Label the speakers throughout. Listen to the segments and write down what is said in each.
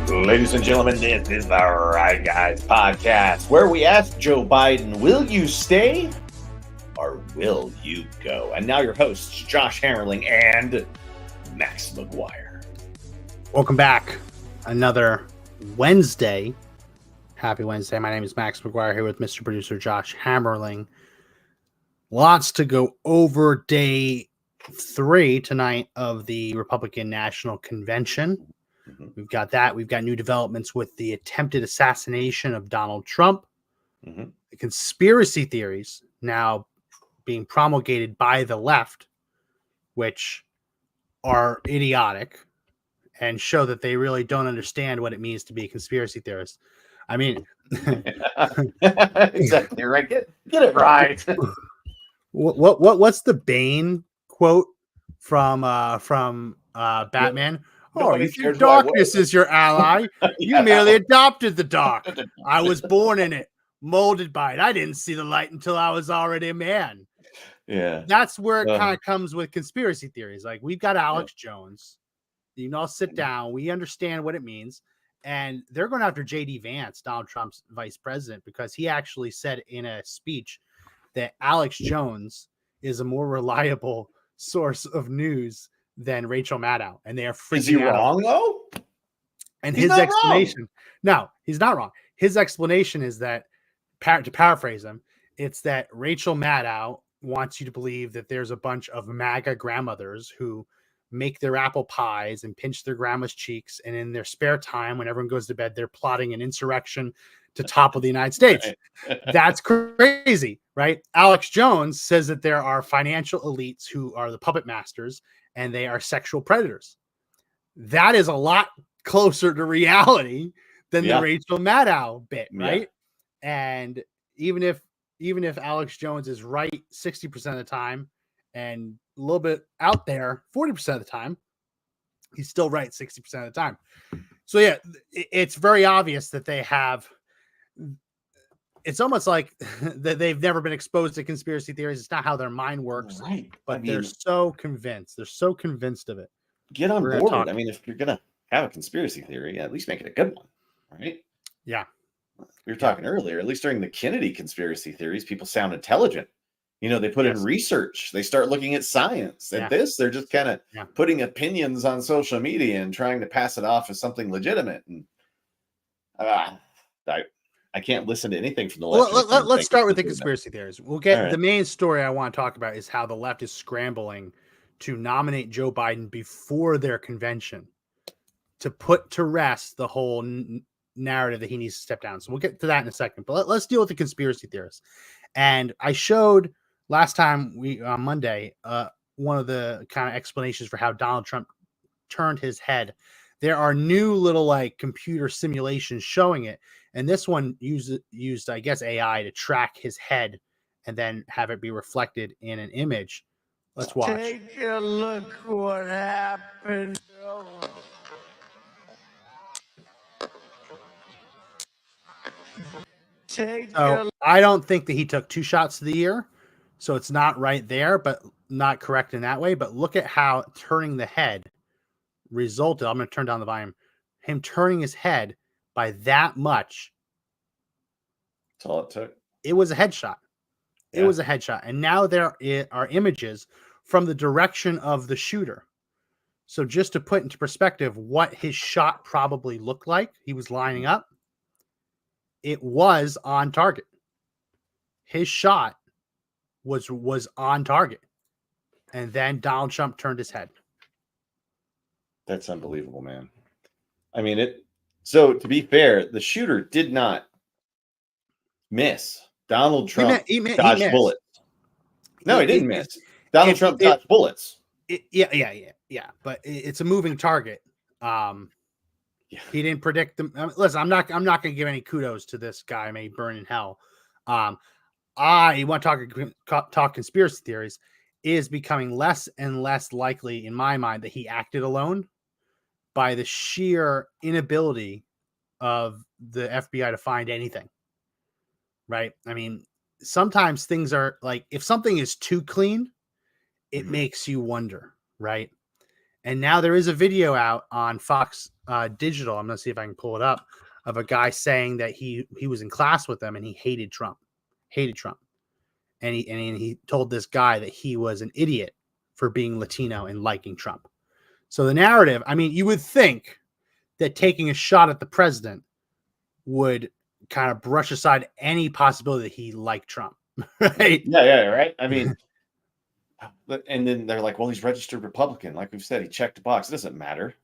Speaker 1: Ladies and gentlemen, this is the Right Guys podcast, where we ask Joe Biden, will you stay or will you go? And now your hosts, Josh Hammerling and Max McGuire.
Speaker 2: Welcome back. Another Wednesday. Happy Wednesday. My name is Max McGuire here with Mr. Producer Josh Hammerling. Lots to go over day 3 tonight of the Republican National Convention. We've got that. We've got new developments with the attempted assassination of Donald Trump. The conspiracy theories now being promulgated by the left, which are idiotic and show that they really don't understand what it means to be a conspiracy theorist. I mean,
Speaker 1: exactly right. Get it right.
Speaker 2: What's the Bane quote from Batman? Oh, you think darkness is your ally? You merely adopted the dark. I was born in it, molded by it. I didn't see the light until I was already a man.
Speaker 1: Yeah.
Speaker 2: That's where it kind of comes with conspiracy theories. Like, we've got Alex Jones. You can all sit down. We understand what it means. And they're going after J.D. Vance, Donald Trump's vice president, because he actually said in a speech that Alex Jones is a more reliable source of news than Rachel Maddow, and they are freaking out.
Speaker 1: Is he wrong though?
Speaker 2: And his explanation, no, he's not wrong. His explanation is that, to paraphrase him, it's that Rachel Maddow wants you to believe that there's a bunch of MAGA grandmothers who make their apple pies and pinch their grandma's cheeks, and in their spare time, when everyone goes to bed, they're plotting an insurrection to topple the United States. That's crazy, right? Alex Jones says that there are financial elites who are the puppet masters, and they are sexual predators. That is a lot closer to reality than the Rachel Maddow bit, right? And even if Alex Jones is right 60% of the time and a little bit out there 40% of the time, he's still right 60% of the time. So yeah, it's very obvious that they have. It's almost like that they've never been exposed to conspiracy theories. It's not how their mind works,
Speaker 1: right?
Speaker 2: But they're so convinced. They're so convinced of it.
Speaker 1: Get on board. I mean, if you're gonna have a conspiracy theory, at least make it a good one, right?
Speaker 2: Yeah.
Speaker 1: We were talking earlier. At least during the Kennedy conspiracy theories, people sound intelligent. You know, they put in research. They start looking at science. At this, they're just kind of putting opinions on social media and trying to pass it off as something legitimate. And I can't listen to anything from the left.
Speaker 2: Let's start with the conspiracy theories. We'll get the main story I want to talk about is how the left is scrambling to nominate Joe Biden before their convention to put to rest the whole narrative that he needs to step down. So we'll get to that in a second. But let's deal with the conspiracy theorists. And I showed last time on Monday one of the kind of explanations for how Donald Trump turned his head. There are new little like computer simulations showing it. And this one used, I guess, AI to track his head and then have it be reflected in an image. Let's watch.
Speaker 3: Take a look what happened.
Speaker 2: I don't think that he took 2 shots to the ear. So it's not right there, but not correct in that way. But look at how turning the head resulted. I'm going to turn down the volume. Him turning his head by that much.
Speaker 1: That's all it took.
Speaker 2: It was a headshot. It was a headshot. And now there are images from the direction of the shooter. So just to put into perspective what his shot probably looked like, he was lining up. It was on target. His shot was on target. And then Donald Trump turned his head.
Speaker 1: That's unbelievable, man. I mean, so to be fair, the shooter did not miss. Donald Trump dodged bullets. No, he didn't miss. Donald Trump dodged bullets.
Speaker 2: Yeah. But it's a moving target. He didn't predict them. Listen, I'm not going to give any kudos to this guy. I may burn in hell. I want to talk conspiracy theories. Is becoming less and less likely in my mind that he acted alone by the sheer inability of the FBI to find anything. Right? I mean, sometimes things are like, if something is too clean, it makes you wonder, right? And now there is a video out on Fox Digital. I'm going to see if I can pull it up, of a guy saying that he was in class with them and he hated Trump. And he told this guy that he was an idiot for being Latino and liking Trump. So the narrative, I mean, you would think that taking a shot at the president would kind of brush aside any possibility that he liked Trump, right?
Speaker 1: Yeah, right. I mean, and then they're like, well, he's registered Republican. Like we've said, he checked the box. It doesn't matter.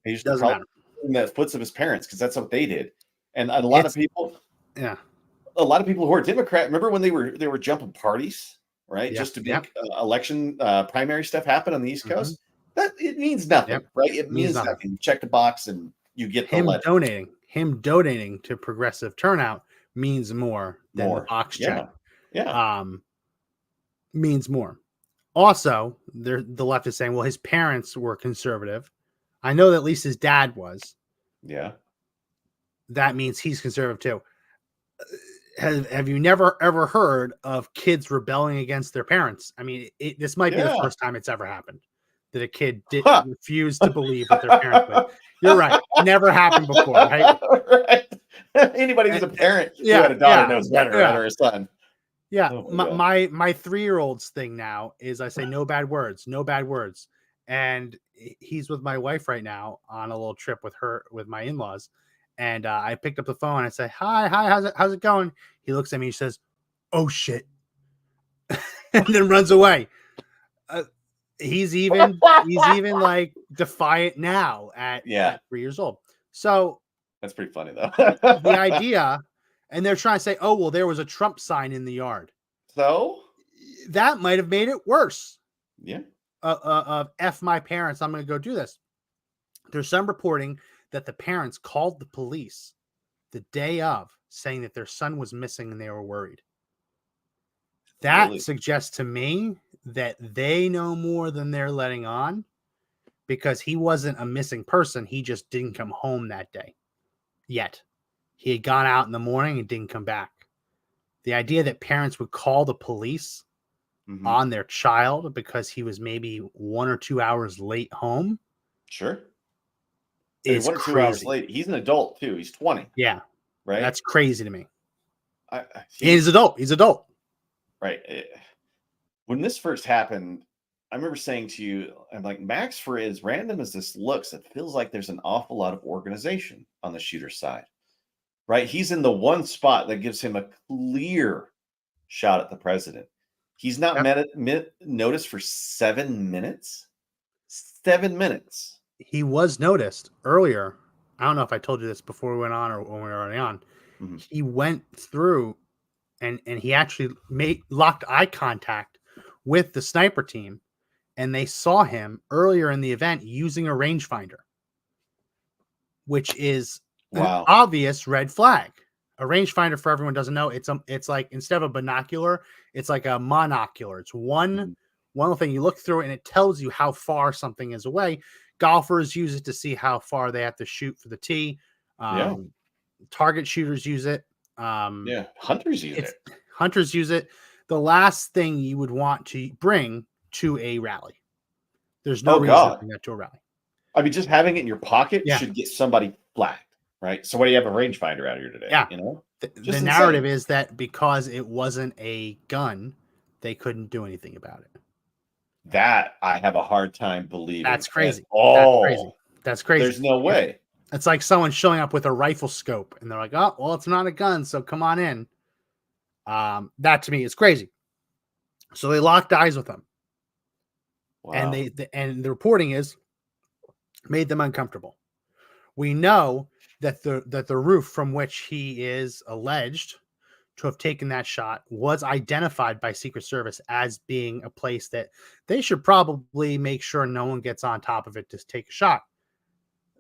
Speaker 1: He just
Speaker 2: doesn't matter.
Speaker 1: In the foots of his parents, because that's what they did. And a lot of people who are Democrat, remember when they were jumping parties, right? Just to make election primary stuff happen on the East Coast. That it means nothing, right? It means nothing. You check the box and you get the letter.
Speaker 2: Him donating to progressive turnout means more than the box check. Means more. Also, the left is saying, well, his parents were conservative. I know that at least his dad was.
Speaker 1: Yeah.
Speaker 2: That means he's conservative too. Have you never ever heard of kids rebelling against their parents? I mean, this might be the first time it's ever happened that a kid refused to believe what their parents would. You're right. Never happened before, right?
Speaker 1: Right. Anybody who's a parent who had a daughter knows better, right, or a son.
Speaker 2: Yeah. My 3-year-old's thing now is I say no bad words. And he's with my wife right now on a little trip with my in-laws. And I picked up the phone and I say, hi, how's it going? He looks at me and says, oh shit. And then runs away. He's even like defiant now at 3 years old. So
Speaker 1: that's pretty funny though.
Speaker 2: The idea, and they're trying to say, oh, well, there was a Trump sign in the yard.
Speaker 1: So
Speaker 2: that might have made it worse.
Speaker 1: Yeah.
Speaker 2: F my parents, I'm going to go do this. There's some reporting that the parents called the police the day of saying that their son was missing and they were worried. That suggests to me that they know more than they're letting on, because he wasn't a missing person. He just didn't come home that day yet. He had gone out in the morning and didn't come back. The idea that parents would call the police on their child because he was maybe 1 or 2 hours late home.
Speaker 1: Sure.
Speaker 2: It's
Speaker 1: 1 or 2 hours late. He's an adult too. He's 20.
Speaker 2: Yeah.
Speaker 1: Right.
Speaker 2: That's crazy to me. He's adult. He's adult.
Speaker 1: Right. When this first happened, I remember saying to you, I'm like, Max, for as random as this looks, it feels like there's an awful lot of organization on the shooter side. Right. He's in the one spot that gives him a clear shot at the president. He's not noticed for 7 minutes. 7 minutes.
Speaker 2: He was noticed earlier. I don't know if I told you this before we went on or when we were already on. He went through and he actually locked eye contact with the sniper team, and they saw him earlier in the event using a rangefinder, which is an obvious red flag. A rangefinder, for everyone who doesn't know, it's like, instead of a binocular, it's like a monocular. It's one thing you look through and it tells you how far something is away. Golfers use it to see how far they have to shoot for the tee. Target shooters use it.
Speaker 1: Hunters use it.
Speaker 2: Hunters use it. The last thing you would want to bring to a rally. There's no reason to bring that to a rally.
Speaker 1: I mean, just having it in your pocket should get somebody flagged, right? So why do you have a rangefinder out here today?
Speaker 2: Yeah.
Speaker 1: You know?
Speaker 2: The narrative is that because it wasn't a gun, they couldn't do anything about it.
Speaker 1: That I have a hard time believing.
Speaker 2: That's crazy. That's crazy.
Speaker 1: There's no way.
Speaker 2: It's like someone showing up with a rifle scope and they're like, oh, well, it's not a gun, so come on in. That to me is crazy. So they locked eyes with him. Wow. And the reporting is made them uncomfortable. We know that the roof from which he is alleged to have taken that shot was identified by Secret Service as being a place that they should probably make sure no one gets on top of it to take a shot.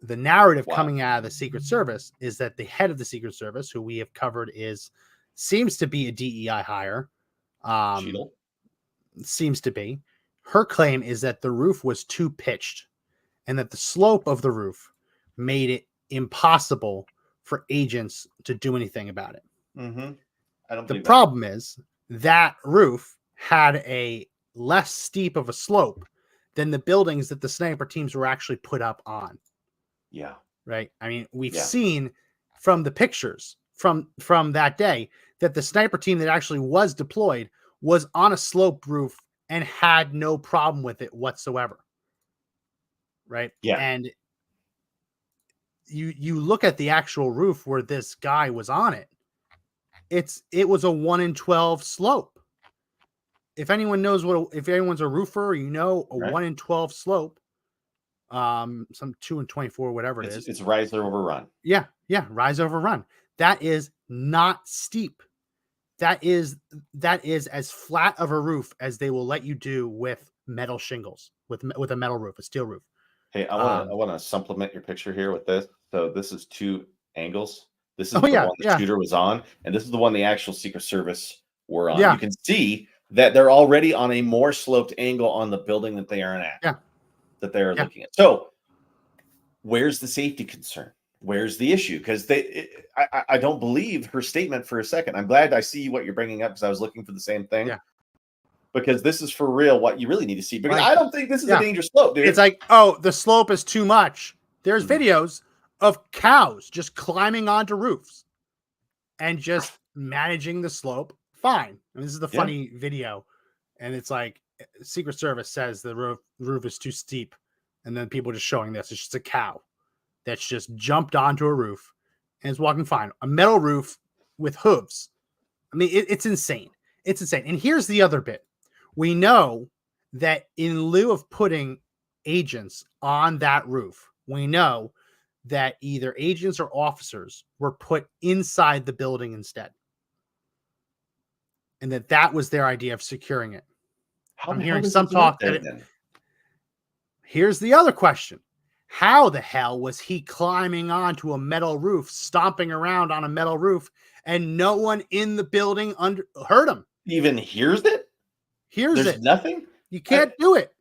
Speaker 2: The narrative coming out of the Secret Service is that the head of the Secret Service, who we have covered, seems to be a DEI hire. Seems to be. Her claim is that the roof was too pitched and that the slope of the roof made it impossible for agents to do anything about it. The problem is that roof had a less steep of a slope than the buildings that the sniper teams were actually put up on.
Speaker 1: Yeah.
Speaker 2: Right. I mean, we've seen from the pictures from that day that the sniper team that actually was deployed was on a slope roof and had no problem with it whatsoever. Right.
Speaker 1: Yeah.
Speaker 2: And you look at the actual roof where this guy was on it. It was a 1 in 12 slope. If anyone knows if anyone's a roofer, a 1 in 12 slope, some 2 in 24, whatever it is.
Speaker 1: It's rise over run.
Speaker 2: Yeah. Rise over run. That is not steep. That is as flat of a roof as they will let you do with metal shingles, with a metal roof, a steel roof.
Speaker 1: Hey, I want to supplement your picture here with this. So this is 2 angles. This is the one the shooter was on, and this is the one the actual Secret Service were on.
Speaker 2: Yeah.
Speaker 1: You can see that they're already on a more sloped angle on the building that they are at.
Speaker 2: Yeah.
Speaker 1: That they're looking at. So where's the safety concern? Where's the issue? Because I don't believe her statement for a second. I'm glad I see what you're bringing up because I was looking for the same thing.
Speaker 2: Yeah.
Speaker 1: Because this is for real what you really need to see. Because I don't think this is a dangerous slope, dude.
Speaker 2: It's like, oh, the slope is too much. There's videos of cows just climbing onto roofs and just managing the slope fine. And this is the funny video. And it's like Secret Service says the roof is too steep. And then people just showing this. It's just a cow that's just jumped onto a roof and is walking fine. A metal roof with hooves. I mean, it's insane. It's insane. And here's the other bit. We know that in lieu of putting agents on that roof, we know that either agents or officers were put inside the building instead. And that was their idea of securing it. I'm hearing some talk that here's the other question. How the hell was he climbing onto a metal roof, stomping around on a metal roof, and no one in the building heard him?
Speaker 1: Even hears it? There's nothing?
Speaker 2: You can't do it.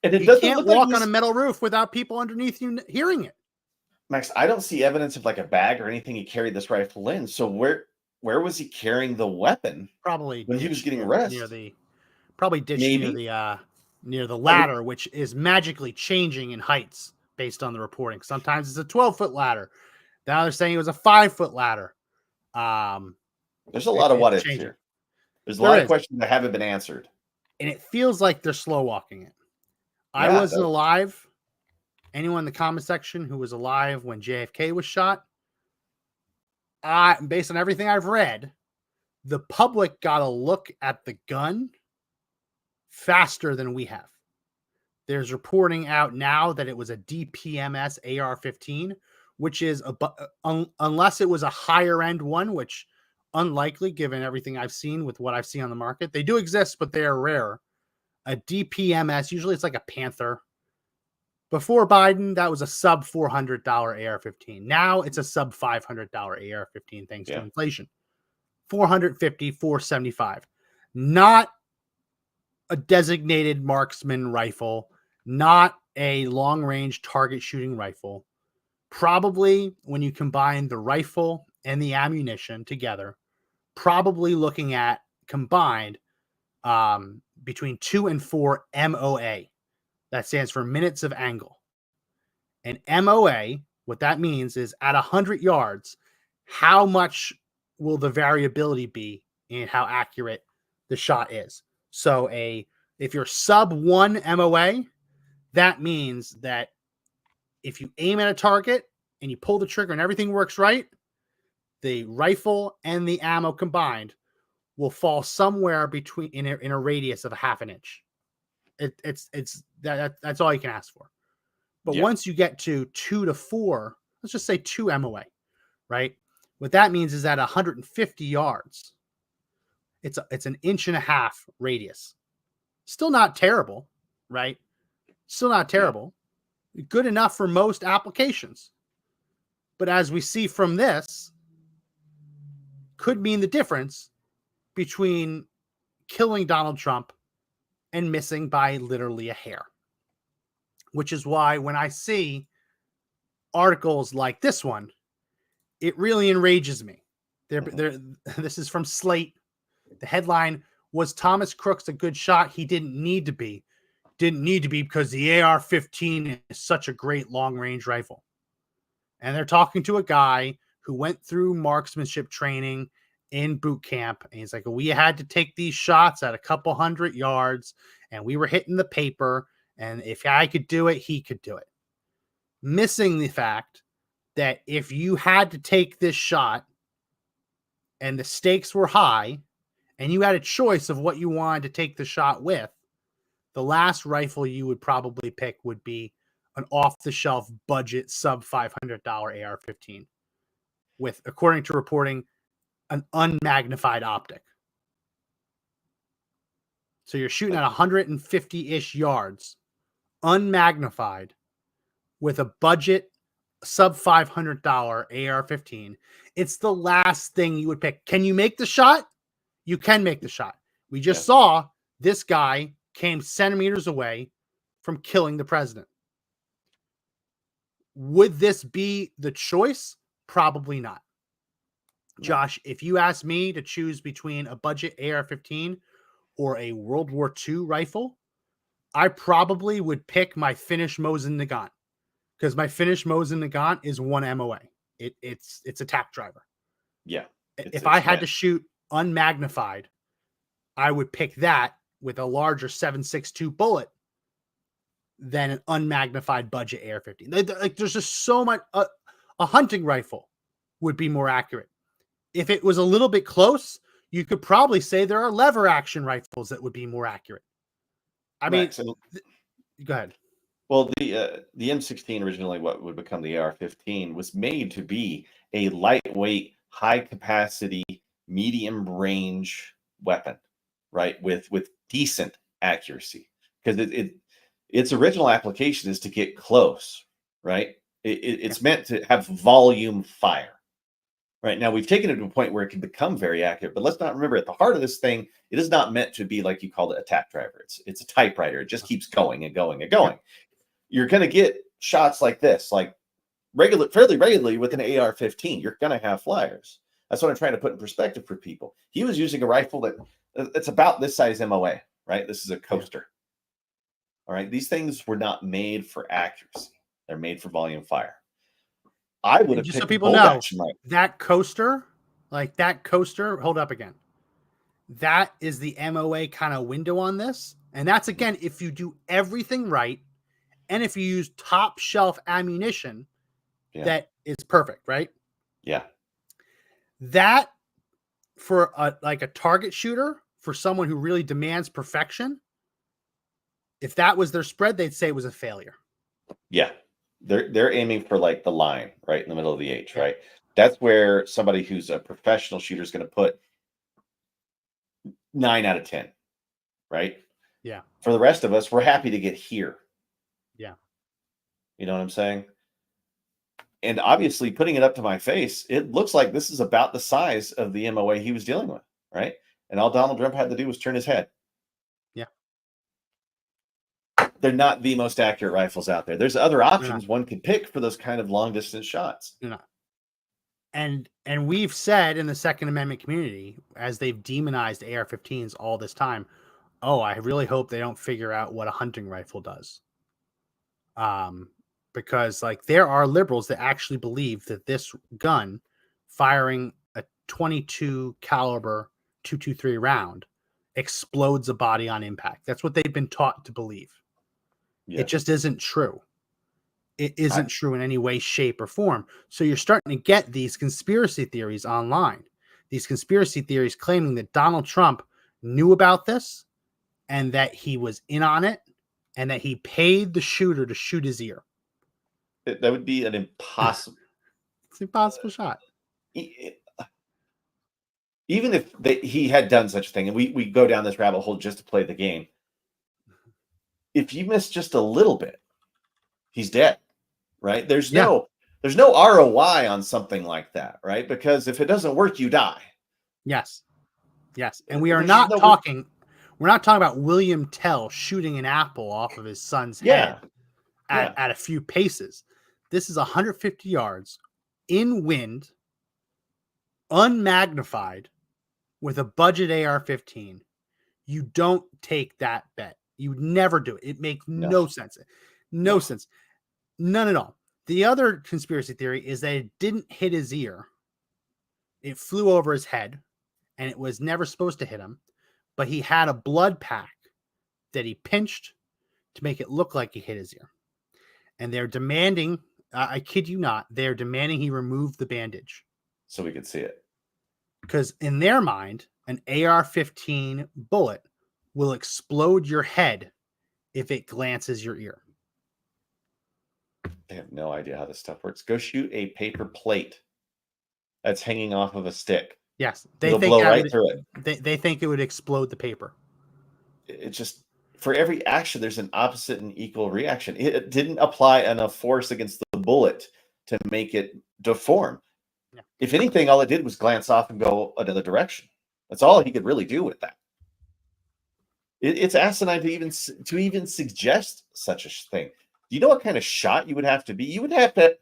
Speaker 1: And
Speaker 2: you can't walk on a metal roof without people underneath you hearing it.
Speaker 1: Max, I don't see evidence of like a bag or anything he carried this rifle in. So where was he carrying the weapon?
Speaker 2: Probably
Speaker 1: when he was getting arrested.
Speaker 2: Probably ditched near the ladder, which is magically changing in heights based on the reporting. Sometimes it's a 12-foot ladder. Now they're saying it was a 5-foot ladder.
Speaker 1: There's a lot of what ifs here. There's a lot of questions that haven't been answered.
Speaker 2: And it feels like they're slow walking it. I wasn't alive. Anyone in the comment section who was alive when JFK was shot, based on everything I've read, the public got a look at the gun faster than we have. There's reporting out now that it was a DPMS AR-15, which is unless it was a higher end one, which unlikely given everything I've seen with what I've seen on the market. They do exist, but they are rare. A DPMS, usually it's like a Panther. Before Biden, that was a sub $400 AR-15. Now it's a sub $500 AR-15 thanks to inflation. $450, $475. Not a designated marksman rifle, not a long-range target shooting rifle. Probably when you combine the rifle and the ammunition together, probably looking at combined between 2 and 4 MOA. That stands for minutes of angle. And MOA, what that means is at 100 yards, how much will the variability be in how accurate the shot is? So if you're sub 1 MOA, that means that if you aim at a target and you pull the trigger and everything works right, the rifle and the ammo combined will fall somewhere between in a radius of a half an inch. That's all you can ask for. But once you get to 2 to 4, let's just say 2 MOA, right? What that means is at 150 yards, it's an inch and a half radius. Still not terrible, right? Still not terrible. Good enough for most applications. But as we see from this, could mean the difference between killing Donald Trump and missing by literally a hair. Which is why when I see articles like this one, it really enrages me. This is from Slate. The headline, was Thomas Crooks a good shot? He didn't need to be. didn't need to be because the AR-15 is such a great long-range rifle. And they're talking to a guy who went through marksmanship training in boot camp. And he's like, we had to take these shots at a couple 100 yards and we were hitting the paper. And if I could do it, he could do it. Missing the fact that if you had to take this shot and the stakes were high and you had a choice of what you wanted to take the shot with, the last rifle you would probably pick would be an off-the-shelf budget sub $500 AR-15 with, according to reporting, an unmagnified optic. So you're shooting at 150-ish yards, unmagnified, with a budget sub $500 AR-15. It's the last thing you would pick. Can you make the shot? You can make the shot. We just saw this guy came centimeters away from killing the president. Would this be the choice? Probably not. No. Josh, if you ask me to choose between a budget AR-15 or a World War II rifle, I probably would pick my Finnish Mosin Nagant, because my Finnish Mosin Nagant is 1 MOA. It's a tack driver.
Speaker 1: Yeah.
Speaker 2: If I had to shoot unmagnified, I would pick that with a larger 7.62 bullet than an unmagnified budget AR-15. Like, there's just so much. A hunting rifle would be more accurate. If it was a little bit close, you could probably say there are lever action rifles that would be more accurate. I mean,
Speaker 1: so,
Speaker 2: go ahead.
Speaker 1: Well, the M16, originally what would become the AR-15, was made to be a lightweight, high capacity, medium range weapon, right? With decent accuracy, because its original application is to get close, right? It's meant to have volume fire. Right now, we've taken it to a point where it can become very accurate, but let's not remember at the heart of this thing, it is not meant to be like you called it a tack driver. It's a typewriter. It just keeps going and going and going. You're going to get shots like this, like fairly regularly with an AR-15. You're going to have flyers. That's what I'm trying to put in perspective for people. He was using a rifle that's about this size MOA, right? This is a coaster. All right. These things were not made for accuracy. They're made for volume fire. I would have
Speaker 2: just
Speaker 1: picked
Speaker 2: so people know
Speaker 1: that
Speaker 2: coaster, hold up again. That is the MOA kind of window on this. And that's, again, if you do everything right and if you use top shelf ammunition, that is perfect, right?
Speaker 1: Yeah.
Speaker 2: That for a target shooter, for someone who really demands perfection, if that was their spread, they'd say it was a failure.
Speaker 1: Yeah. They're aiming for like the line right in the middle of the H, right? That's where somebody who's a professional shooter is going to put 9 out of 10, right?
Speaker 2: Yeah.
Speaker 1: For the rest of us, we're happy to get here.
Speaker 2: Yeah.
Speaker 1: You know what I'm saying? And obviously, putting it up to my face, it looks like this is about the size of the MOA he was dealing with, right? And all Donald Trump had to do was turn his head.
Speaker 2: Yeah.
Speaker 1: They're not the most accurate rifles out there. There's other options one could pick for those kind of long distance shots.
Speaker 2: They're not. And we've said in the Second Amendment community, as they've demonized AR-15s all this time, I really hope they don't figure out what a hunting rifle does. Because there are liberals that actually believe that this gun firing a 22 caliber 223 round explodes a body on impact. That's what they've been taught to believe. Yeah. It just isn't true. It isn't true in any way, shape, or form. So you're starting to get these conspiracy theories online. These conspiracy theories claiming that Donald Trump knew about this and that he was in on it and that he paid the shooter to shoot his ear.
Speaker 1: That would be an impossible.
Speaker 2: It's an impossible shot.
Speaker 1: Even if he had done such a thing, and we go down this rabbit hole just to play the game. If you miss just a little bit, he's dead, right? There's no ROI on something like that, right? Because if it doesn't work, you die.
Speaker 2: Yes. And we are not talking. We're not talking about William Tell shooting an apple off of his son's head at a few paces. This is 150 yards in wind, unmagnified, with a budget AR-15. You don't take that bet. You would never do it. It makes no sense. No sense. None at all. The other conspiracy theory is that it didn't hit his ear. It flew over his head, and it was never supposed to hit him. But he had a blood pack that he pinched to make it look like he hit his ear. And they're demanding, I kid you not, they're demanding he remove the bandage.
Speaker 1: So we could see it.
Speaker 2: Because in their mind, an AR-15 bullet will explode your head if it glances your ear.
Speaker 1: They have no idea how this stuff works. Go shoot a paper plate that's hanging off of a stick.
Speaker 2: Yes,
Speaker 1: it'll blow right through it.
Speaker 2: They think it would explode the paper.
Speaker 1: It just, for every action, there's an opposite and equal reaction. It didn't apply enough force against the bullet to make it deform. Yeah. If anything, all it did was glance off and go another direction. That's all he could really do with that. It's asinine to even suggest such a thing. Do you know what kind of shot you would have to be? You would have to,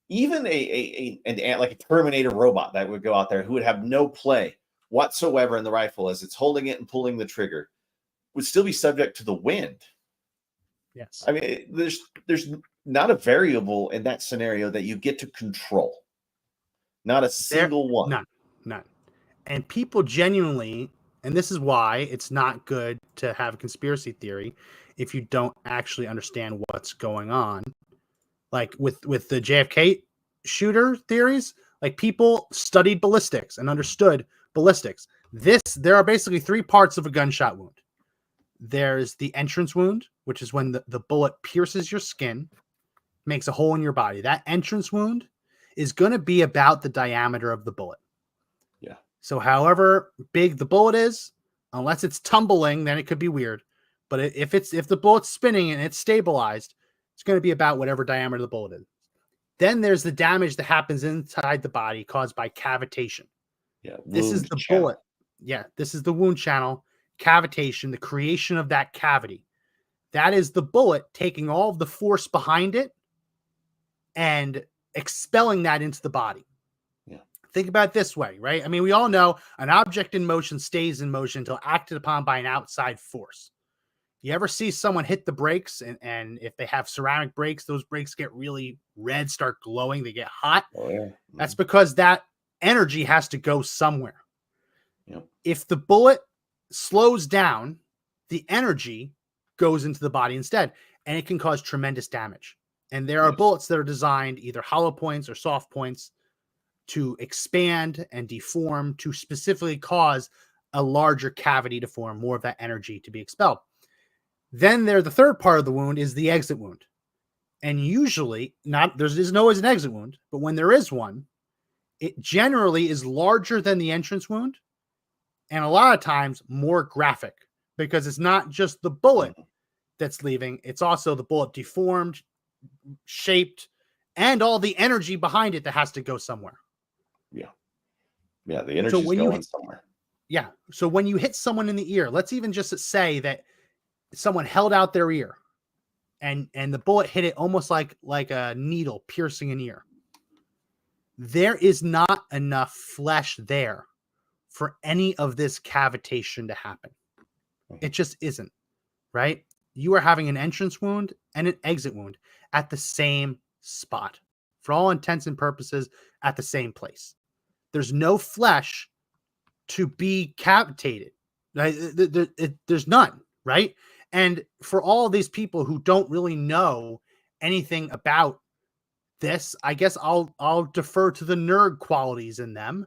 Speaker 1: even like a Terminator robot that would go out there who would have no play whatsoever in the rifle as it's holding it and pulling the trigger, would still be subject to the wind.
Speaker 2: Yes.
Speaker 1: I mean, there's not a variable in that scenario that you get to control. Not a single one.
Speaker 2: None. And people genuinely, and this is why it's not good to have a conspiracy theory if you don't actually understand what's going on. Like with the JFK shooter theories, like people studied ballistics and understood ballistics. There are basically three parts of a gunshot wound. There's the entrance wound, which is when the bullet pierces your skin, makes a hole in your body. That entrance wound is going to be about the diameter of the bullet.
Speaker 1: Yeah.
Speaker 2: So however big the bullet is, unless it's tumbling, then it could be weird. But if the bullet's spinning and it's stabilized, it's going to be about whatever diameter the bullet is. Then there's the damage that happens inside the body caused by cavitation.
Speaker 1: Yeah.
Speaker 2: This is the bullet. Yeah. This is the wound channel, cavitation, the creation of that cavity. That is the bullet taking all of the force behind it and expelling that into the body.
Speaker 1: Yeah.
Speaker 2: Think about it this way, right? I mean, we all know an object in motion stays in motion until acted upon by an outside force. You ever see someone hit the brakes and if they have ceramic brakes, those brakes get really red, start glowing, they get hot.
Speaker 1: Oh, yeah. Mm-hmm.
Speaker 2: That's because that energy has to go somewhere.
Speaker 1: Yep.
Speaker 2: If the bullet slows down, the energy goes into the body instead, and it can cause tremendous damage. And there are bullets that are designed, either hollow points or soft points, to expand and deform to specifically cause a larger cavity to form, more of that energy to be expelled. Then the third part of the wound is the exit wound. And usually there's always an exit wound, but when there is one, it generally is larger than the entrance wound. And a lot of times more graphic, because it's not just the bullet that's leaving. It's also the bullet deformed, shaped, and all the energy behind it that has to go somewhere.
Speaker 1: Yeah. Yeah. The energy is going somewhere.
Speaker 2: Yeah. So when you hit someone in the ear, let's even just say that someone held out their ear and the bullet hit it almost like a needle piercing an ear. There is not enough flesh there for any of this cavitation to happen. It just isn't, right? You are having an entrance wound and an exit wound at the same spot, for all intents and purposes, at the same place. There's no flesh to be cavitated. Right? There's none, right? And for all these people who don't really know anything about this, I guess I'll defer to the nerd qualities in them.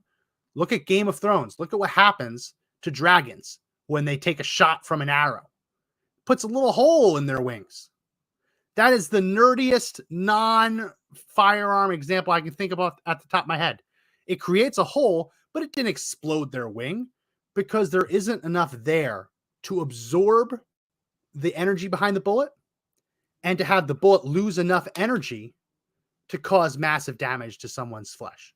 Speaker 2: Look at Game of Thrones. Look at what happens to dragons when they take a shot from an arrow. Puts a little hole in their wings. That is the nerdiest non-firearm example I can think about at the top of my head. It creates a hole, but it didn't explode their wing because there isn't enough there to absorb the energy behind the bullet and to have the bullet lose enough energy to cause massive damage to someone's flesh.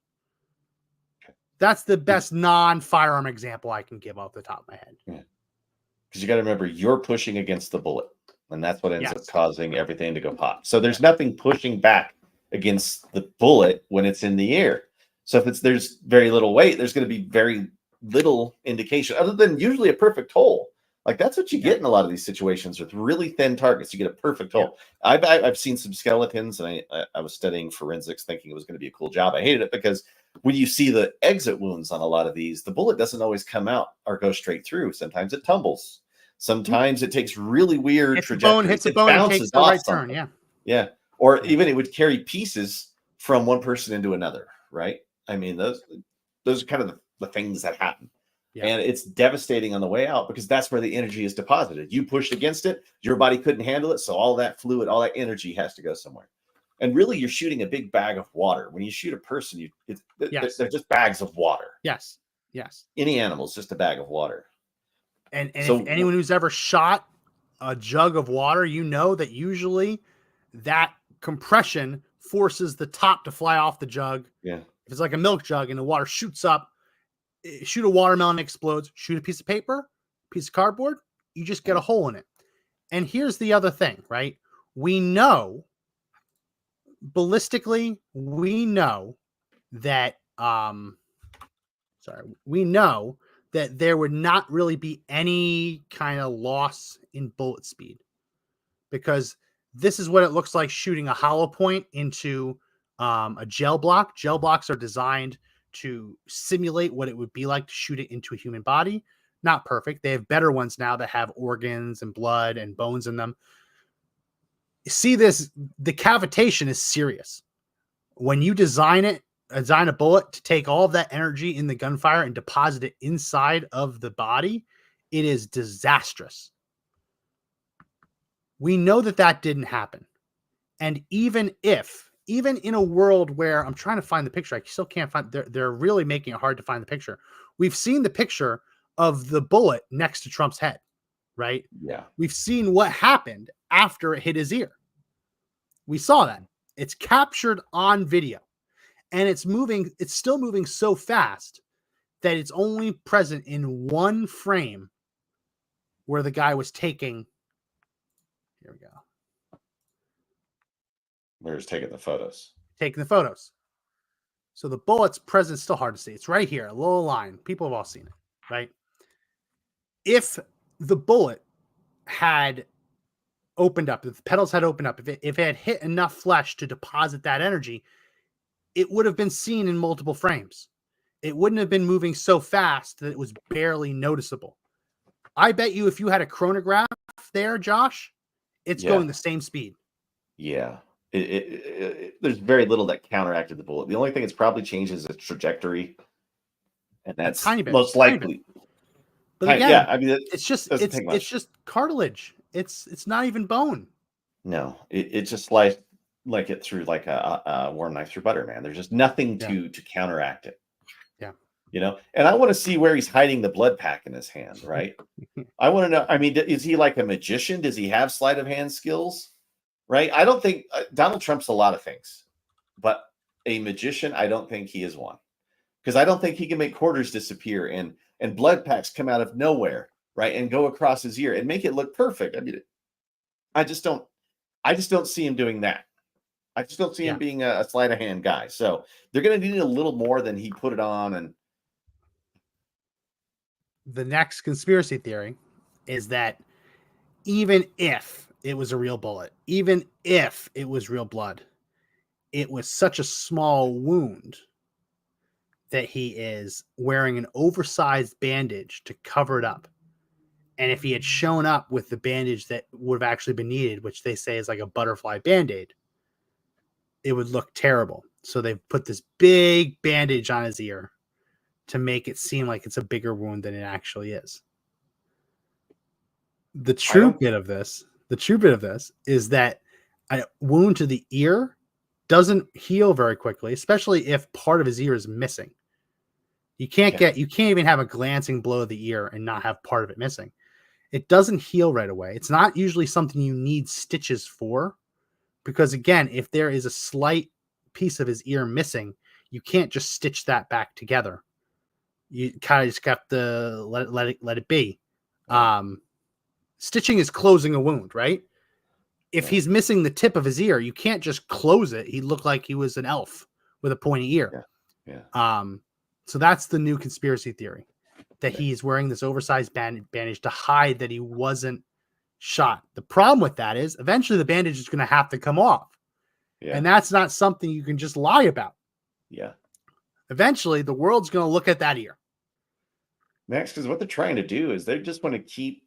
Speaker 2: That's the best non-firearm example I can give off the top of my head.
Speaker 1: Yeah. Because you got to remember, you're pushing against the bullet, and that's what ends up causing everything to go pop. So there's nothing pushing back against the bullet when it's in the air. So if there's very little weight, there's going to be very little indication, other than usually a perfect hole. Like that's what you get in a lot of these situations with really thin targets. You get a perfect hole. I've seen some skeletons, and I was studying forensics, thinking it was going to be a cool job. I hated it because when you see the exit wounds on a lot of these, the bullet doesn't always come out or go straight through. Sometimes it tumbles. Sometimes it takes really weird trajectories.
Speaker 2: Hits a bone, and takes the right turn.
Speaker 1: Yeah. Or even it would carry pieces from one person into another, right? I mean, those are kind of the things that happen. Yeah. And it's devastating on the way out because that's where the energy is deposited. You pushed against it, your body couldn't handle it. So all that fluid, all that energy has to go somewhere. And really, you're shooting a big bag of water. When you shoot a person, they're just bags of water.
Speaker 2: Yes.
Speaker 1: Any animal is just a bag of water.
Speaker 2: And so, if anyone who's ever shot a jug of water, you know that usually that compression forces the top to fly off the jug.
Speaker 1: Yeah.
Speaker 2: If it's like a milk jug and the water shoots up, shoot a watermelon, explodes, shoot a piece of paper, piece of cardboard, you just get a hole in it. And here's the other thing, right? We know ballistically, we know that there would not really be any kind of loss in bullet speed, because this is what it looks like shooting a hollow point into a gel block. Gel blocks are designed to simulate what it would be like to shoot it into a human body. Not perfect. They have better ones now that have organs and blood and bones in them. See this, the cavitation is serious. When you design a bullet to take all of that energy in the gunfire and deposit it inside of the body, it is disastrous. We know that didn't happen. And even in a world where I'm trying to find the picture, I still can't find, they're really making it hard to find the picture. We've seen the picture of the bullet next to Trump's head, right?
Speaker 1: Yeah.
Speaker 2: We've seen what happened after it hit his ear. We saw that. It's captured on video, and it's still moving so fast that it's only present in one frame where the guy was taking. Here we go.
Speaker 1: Where he's taking the photos.
Speaker 2: So the bullet's present, still hard to see. It's right here, a little line. People have all seen it, right? If the bullet had opened up, if the petals had opened up, if it had hit enough flesh to deposit that energy, it would have been seen in multiple frames. It wouldn't have been moving so fast that it was barely noticeable. I bet you if you had a chronograph there, Josh, it's going the same speed.
Speaker 1: Yeah. There's very little that counteracted the bullet. The only thing it's probably changed is its trajectory, and that's most likely.
Speaker 2: But again, I mean, it's just cartilage. It's not even bone.
Speaker 1: No, it's just like it through like a warm knife through butter, man. There's just nothing to counteract it.
Speaker 2: Yeah.
Speaker 1: You know, and I want to see where he's hiding the blood pack in his hand, right? I want to know. I mean, is he like a magician? Does he have sleight of hand skills? Right? I don't think Donald Trump's a lot of things, but a magician, I don't think he is one, because I don't think he can make quarters disappear and blood packs come out of nowhere, right, and go across his ear and make it look perfect. I mean, I just don't see him doing that. I just don't see him being a sleight of hand guy. So they're going to need a little more than he put it on. And
Speaker 2: the next conspiracy theory is that even if it was a real bullet, even if it was real blood, it was such a small wound that he is wearing an oversized bandage to cover it up. And if he had shown up with the bandage that would have actually been needed, which they say is like a butterfly Band-Aid, it would look terrible. So they've put this big bandage on his ear to make it seem like it's a bigger wound than it actually is. The true bit of this is that a wound to the ear doesn't heal very quickly, especially if part of his ear is missing. You can't even have a glancing blow of the ear and not have part of it missing. It doesn't heal right away. It's not usually something you need stitches for, because again, if there is a slight piece of his ear missing, you can't just stitch that back together. You kind of just have to let it be. Stitching is closing a wound, right? If he's missing the tip of his ear, you can't just close it. He'd look like he was an elf with a pointy ear.
Speaker 1: Yeah.
Speaker 2: So that's the new conspiracy theory, that he's wearing this oversized bandage to hide that he wasn't shot. The problem with that is eventually the bandage is going to have to come off. Yeah. And that's not something you can just lie about.
Speaker 1: Yeah.
Speaker 2: Eventually the world's going to look at that ear.
Speaker 1: Max, because what they're trying to do is they just want to keep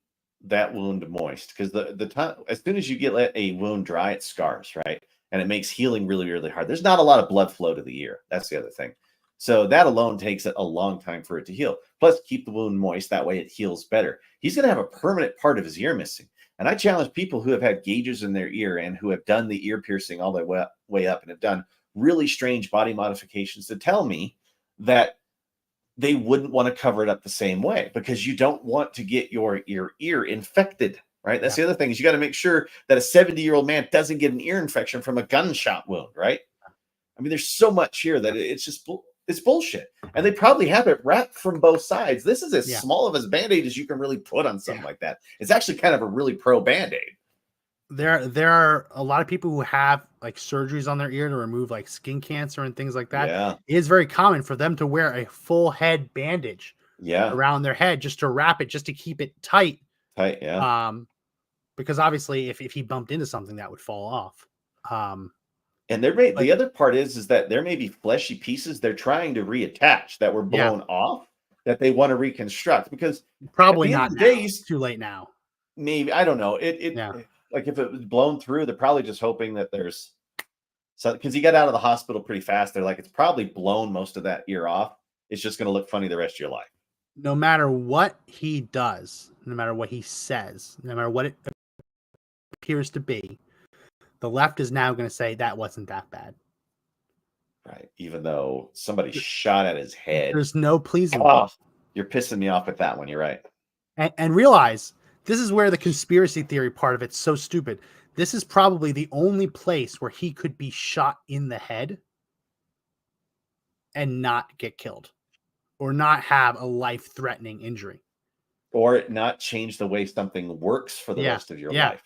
Speaker 1: that wound moist, because the time, as soon as you let a wound dry, it scars, right? And it makes healing really, really hard. There's not a lot of blood flow to the ear. That's the other thing. So that alone takes a long time for it to heal. Plus, keep the wound moist. That way it heals better. He's going to have a permanent part of his ear missing. And I challenge people who have had gauges in their ear and who have done the ear piercing all the way up and have done really strange body modifications to tell me that they wouldn't want to cover it up the same way, because you don't want to get your ear infected, right? That's the other thing, is you got to make sure that a 70-year-old man doesn't get an ear infection from a gunshot wound, right? I mean, there's so much here that it's just it's bullshit. And they probably have it wrapped from both sides. This is as small of a band-aid as you can really put on something like that. It's actually kind of a really pro band-aid.
Speaker 2: There are a lot of people who have like surgeries on their ear to remove like skin cancer and things like that.
Speaker 1: Yeah.
Speaker 2: It is very common for them to wear a full head bandage around their head just to wrap it, just to keep it tight. Because obviously if he bumped into something, that would fall off.
Speaker 1: And the other part is that there may be fleshy pieces they're trying to reattach that were blown off that they want to reconstruct, because
Speaker 2: probably not now. It's too late now.
Speaker 1: Maybe, I don't know. Like if it was blown through, they're probably just hoping that there's so, because he got out of the hospital pretty fast. They're like, it's probably blown most of that ear off. It's just going to look funny the rest of your life.
Speaker 2: No matter what he does, no matter what he says, no matter what it appears to be, the left is now going to say that wasn't that bad.
Speaker 1: Right. Even though somebody shot at his head.
Speaker 2: There's no pleasing.
Speaker 1: Oh, you're pissing me off with that one. You're right.
Speaker 2: And realize this is where the conspiracy theory part of it's so stupid. This is probably the only place where he could be shot in the head and not get killed, or not have a life-threatening injury,
Speaker 1: or not change the way something works for the rest of your life.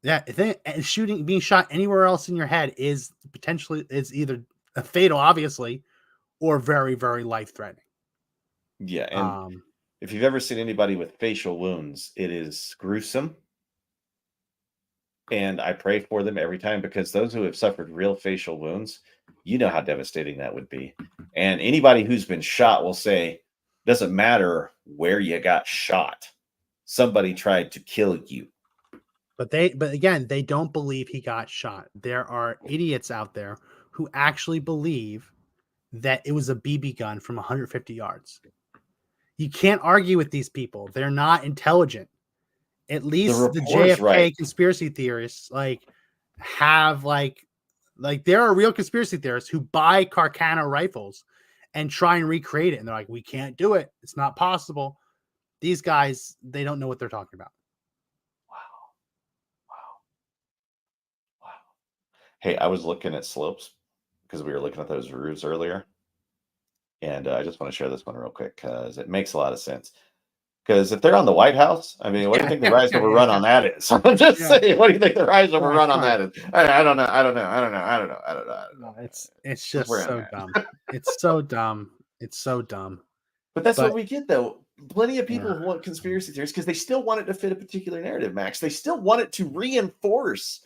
Speaker 2: Yeah, being shot anywhere else in your head is either a fatal, obviously, or very, very life-threatening.
Speaker 1: Yeah, and if you've ever seen anybody with facial wounds, it is gruesome. And I pray for them every time, because those who have suffered real facial wounds, you know how devastating that would be. And anybody who's been shot will say, doesn't matter where you got shot, somebody tried to kill you.
Speaker 2: But again, they don't believe he got shot. There are idiots out there who actually believe that it was a BB gun from 150 yards. You can't argue with these people. They're not intelligent. At least the JFK conspiracy theorists have there are real conspiracy theorists who buy Carcano rifles and try and recreate it. And they're like, we can't do it. It's not possible. These guys, they don't know what they're talking about.
Speaker 1: Wow. Hey, I was looking at slopes because we were looking at those roofs earlier. And I just want to share this one real quick because it makes a lot of sense. Because if they're on the White House, I mean, what do you think the rise over run on that is? I'm just saying, what do you think the rise over run on that is? I don't know.
Speaker 2: It's just so dumb. It's so dumb. It's so dumb.
Speaker 1: But that's what we get, though. Plenty of people who want conspiracy theories because they still want it to fit a particular narrative, Max. They still want it to reinforce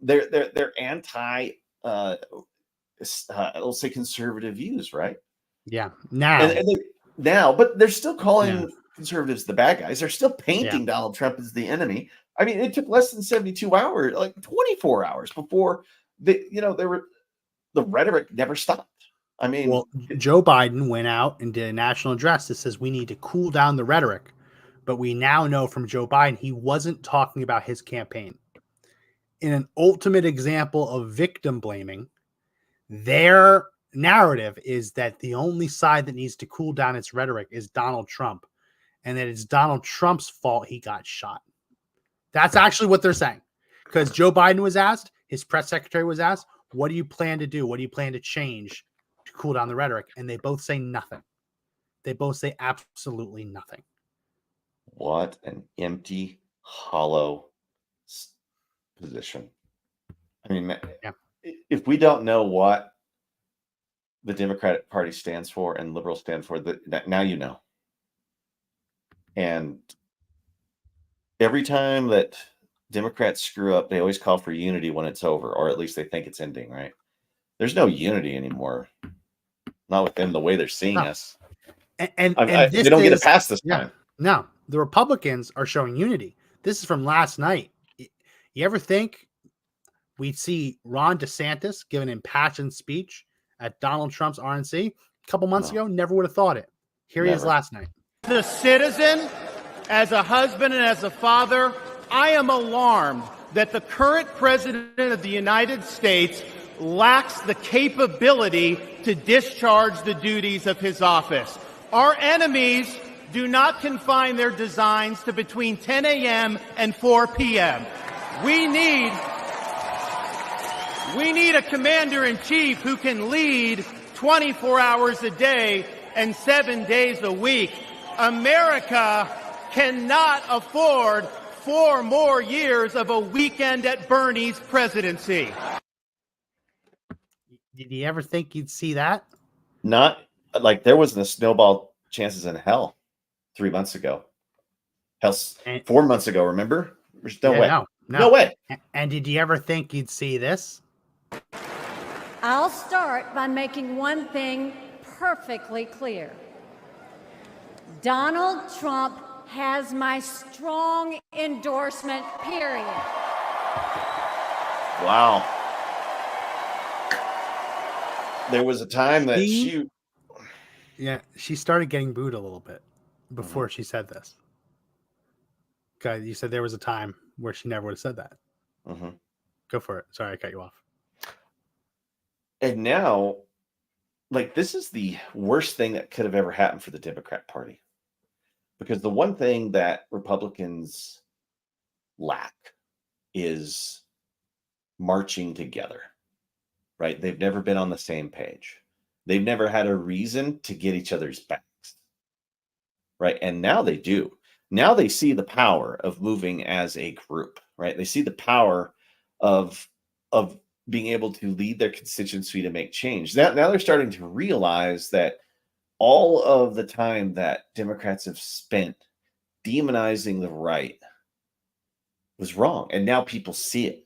Speaker 1: their anti, let's say, conservative views, right?
Speaker 2: Yeah. Now,
Speaker 1: but they're still calling conservatives the bad guys. They're still painting Donald Trump as the enemy. I mean, it took less than 72 hours, like 24 hours before the rhetoric never stopped. I mean,
Speaker 2: Joe Biden went out and did a national address that says we need to cool down the rhetoric. But we now know from Joe Biden, he wasn't talking about his campaign. In an ultimate example of victim blaming, their narrative is that the only side that needs to cool down its rhetoric is Donald Trump, and that it's Donald Trump's fault he got shot. That's actually what they're saying. Because Joe Biden was asked, his press secretary was asked, what do you plan to do? What do you plan to change to cool down the rhetoric? And they both say nothing. They both say absolutely nothing.
Speaker 1: What an empty, hollow position. I mean, if we don't know what the Democratic Party stands for and liberals stand for, now you know. And every time that Democrats screw up, they always call for unity when it's over, or at least they think it's ending, right? There's no unity anymore. Not within the way they're seeing us.
Speaker 2: And
Speaker 1: they don't get it past this time.
Speaker 2: No, the Republicans are showing unity. This is from last night. You ever think we'd see Ron DeSantis give an impassioned speech at Donald Trump's RNC a couple months ago? Never would have thought it. Here he is last night.
Speaker 4: As a citizen, as a husband, and as a father, I am alarmed that the current president of the United States lacks the capability to discharge the duties of his office. Our enemies do not confine their designs to between 10 a.m. and 4 p.m. We need a commander-in-chief who can lead 24 hours a day and 7 days a week. America cannot afford 4 more years of a weekend at Bernie's presidency.
Speaker 2: Did you ever think you'd see that?
Speaker 1: Not like there wasn't a snowball chances in hell 3 months ago. Hell, 4 months ago, remember? There's no way. No way.
Speaker 2: And did you ever think you'd see this?
Speaker 5: I'll start by making one thing perfectly clear. Donald Trump has my strong endorsement, period.
Speaker 1: Wow. There was a time that
Speaker 2: she started getting booed a little bit before she said this. Okay, you said there was a time where she never would have said that. Go for it. Sorry, I cut you off.
Speaker 1: And now, like, this is the worst thing that could have ever happened for the Democrat Party. Because the one thing that Republicans lack is marching together, right? They've never been on the same page. They've never had a reason to get each other's backs, right? And now they do. Now they see the power of moving as a group, right? They see the power of being able to lead their constituency to make change. Now they're starting to realize that all of the time that Democrats have spent demonizing the right was wrong. And now people see it,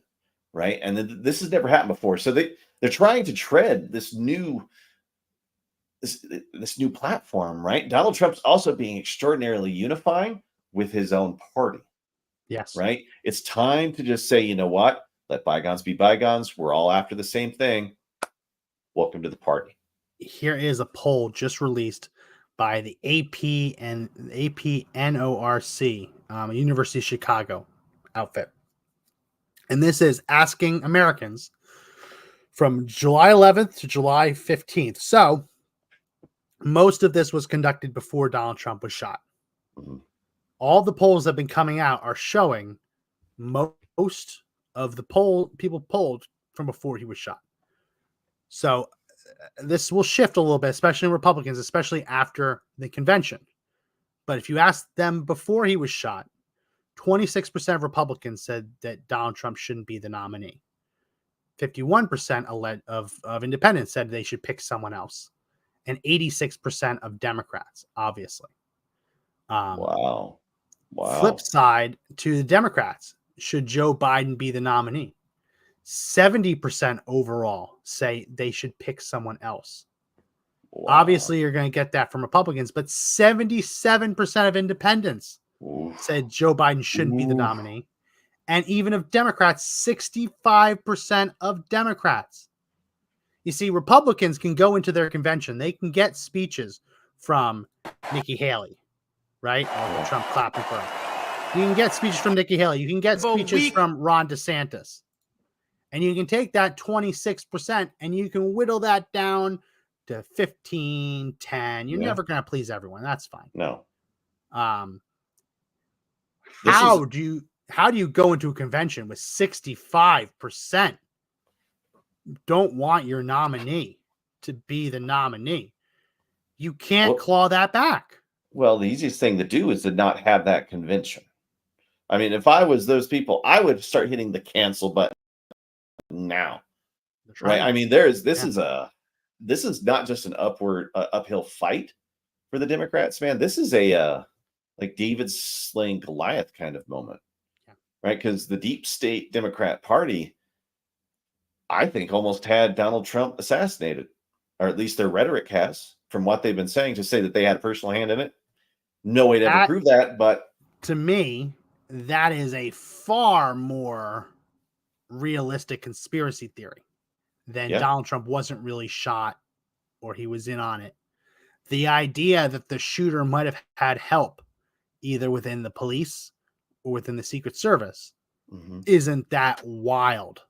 Speaker 1: right? And this has never happened before. So they're trying to tread this new platform, right? Donald Trump's also being extraordinarily unifying with his own party.
Speaker 2: Yes.
Speaker 1: Right? It's time to just say, you know what? Let bygones be bygones. We're all after the same thing. Welcome to the party.
Speaker 2: Here is a poll just released by the AP and APNORC, University of Chicago outfit. And this is asking Americans from July 11th to July 15th. So most of this was conducted before Donald Trump was shot. All the polls that have been coming out are showing most of the people polled from before he was shot. So this will shift a little bit, especially in Republicans, especially after the convention. But if you ask them before he was shot, 26% of Republicans said that Donald Trump shouldn't be the nominee. 51% of independents said they should pick someone else. And 86% of Democrats, obviously.
Speaker 1: Wow.
Speaker 2: Flip side to the Democrats, should Joe Biden be the nominee? 70% overall say they should pick someone else. Wow. Obviously, you're going to get that from Republicans, but 77% of independents said Joe Biden shouldn't be the nominee. And even of Democrats, 65% of Democrats. You see, Republicans can go into their convention. They can get speeches from Nikki Haley, right? Oh, Trump clapping for her. You can get speeches from Nikki Haley. You can get speeches from Ron DeSantis. And you can take that 26% and you can whittle that down to 15, 10. You're never going to please everyone. That's fine.
Speaker 1: No.
Speaker 2: How do you go into a convention with 65% don't want your nominee to be the nominee? You can't claw that back. Well,
Speaker 1: the easiest thing to do is to not have that convention. I mean, if I was those people, I would start hitting the cancel button now. Right? I mean, this is this is not just an uphill fight for the Democrats, man. This is a like David slaying Goliath kind of moment, right? Because the deep state Democrat Party, I think, almost had Donald Trump assassinated, or at least their rhetoric has, from what they've been saying. To say that they had a personal hand in it, no way to ever prove that. But
Speaker 2: to me, that is a far more realistic conspiracy theory than Donald Trump wasn't really shot or he was in on it. The idea that the shooter might have had help either within the police or within the Secret Service isn't that wild,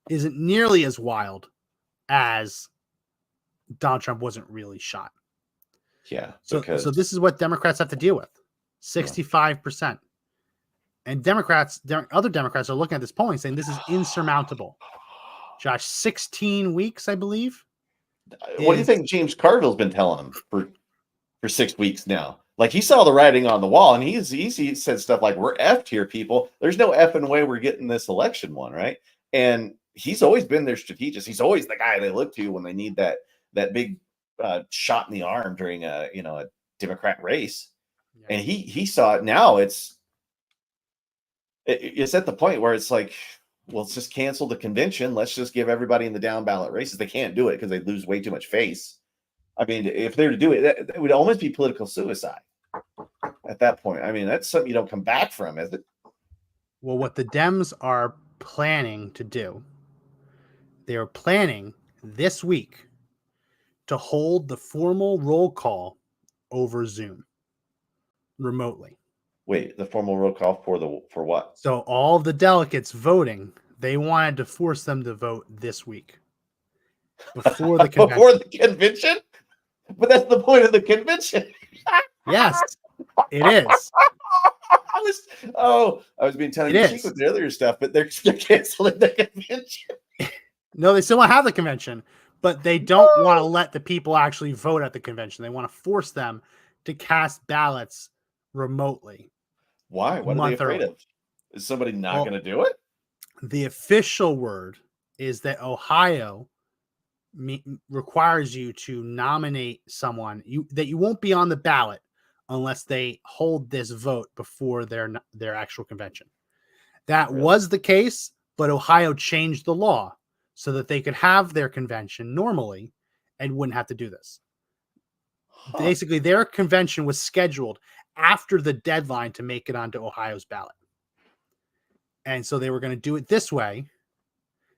Speaker 2: isn't nearly as wild as Donald Trump wasn't really shot.
Speaker 1: Yeah.
Speaker 2: So this is what Democrats have to deal with. 65%. And other Democrats are looking at this polling saying this is insurmountable. Josh, 16 weeks, I believe.
Speaker 1: What do you think James Carville's been telling him for 6 weeks now? Like, he saw the writing on the wall, and he said stuff like, "We're effed here, people. There's no effing way we're getting this election won," right? And he's always been their strategist. He's always the guy they look to when they need that big shot in the arm during a Democrat race. Yeah. And he saw it. Now it's at the point where it's like, well, let's just cancel the convention. Let's just give everybody in the down ballot races. They can't do it because they lose way too much face. I mean, if they were to do it, it would almost be political suicide at that point. I mean, that's something you don't come back from, is it?
Speaker 2: Well, what the Dems are planning to do, they are planning this week to hold the formal roll call over Zoom remotely.
Speaker 1: Wait, the formal roll call for what?
Speaker 2: So all of the delegates voting, they wanted to force them to vote this week before the convention.
Speaker 1: Before the convention? But that's the point of the convention.
Speaker 2: Yes, it is.
Speaker 1: I was being tongue-in-cheek with the earlier stuff, but they're canceling the convention.
Speaker 2: No, they still want to have the convention, but they don't want to let the people actually vote at the convention. They want to force them to cast ballots remotely.
Speaker 1: Why? What are they afraid of? Is somebody not going to do it?
Speaker 2: The official word is that Ohio requires you to nominate someone that you won't be on the ballot unless they hold this vote before their actual convention. That was the case, but Ohio changed the law so that they could have their convention normally and wouldn't have to do this. Basically, their convention was scheduled after the deadline to make it onto Ohio's ballot. And so they were going to do it this way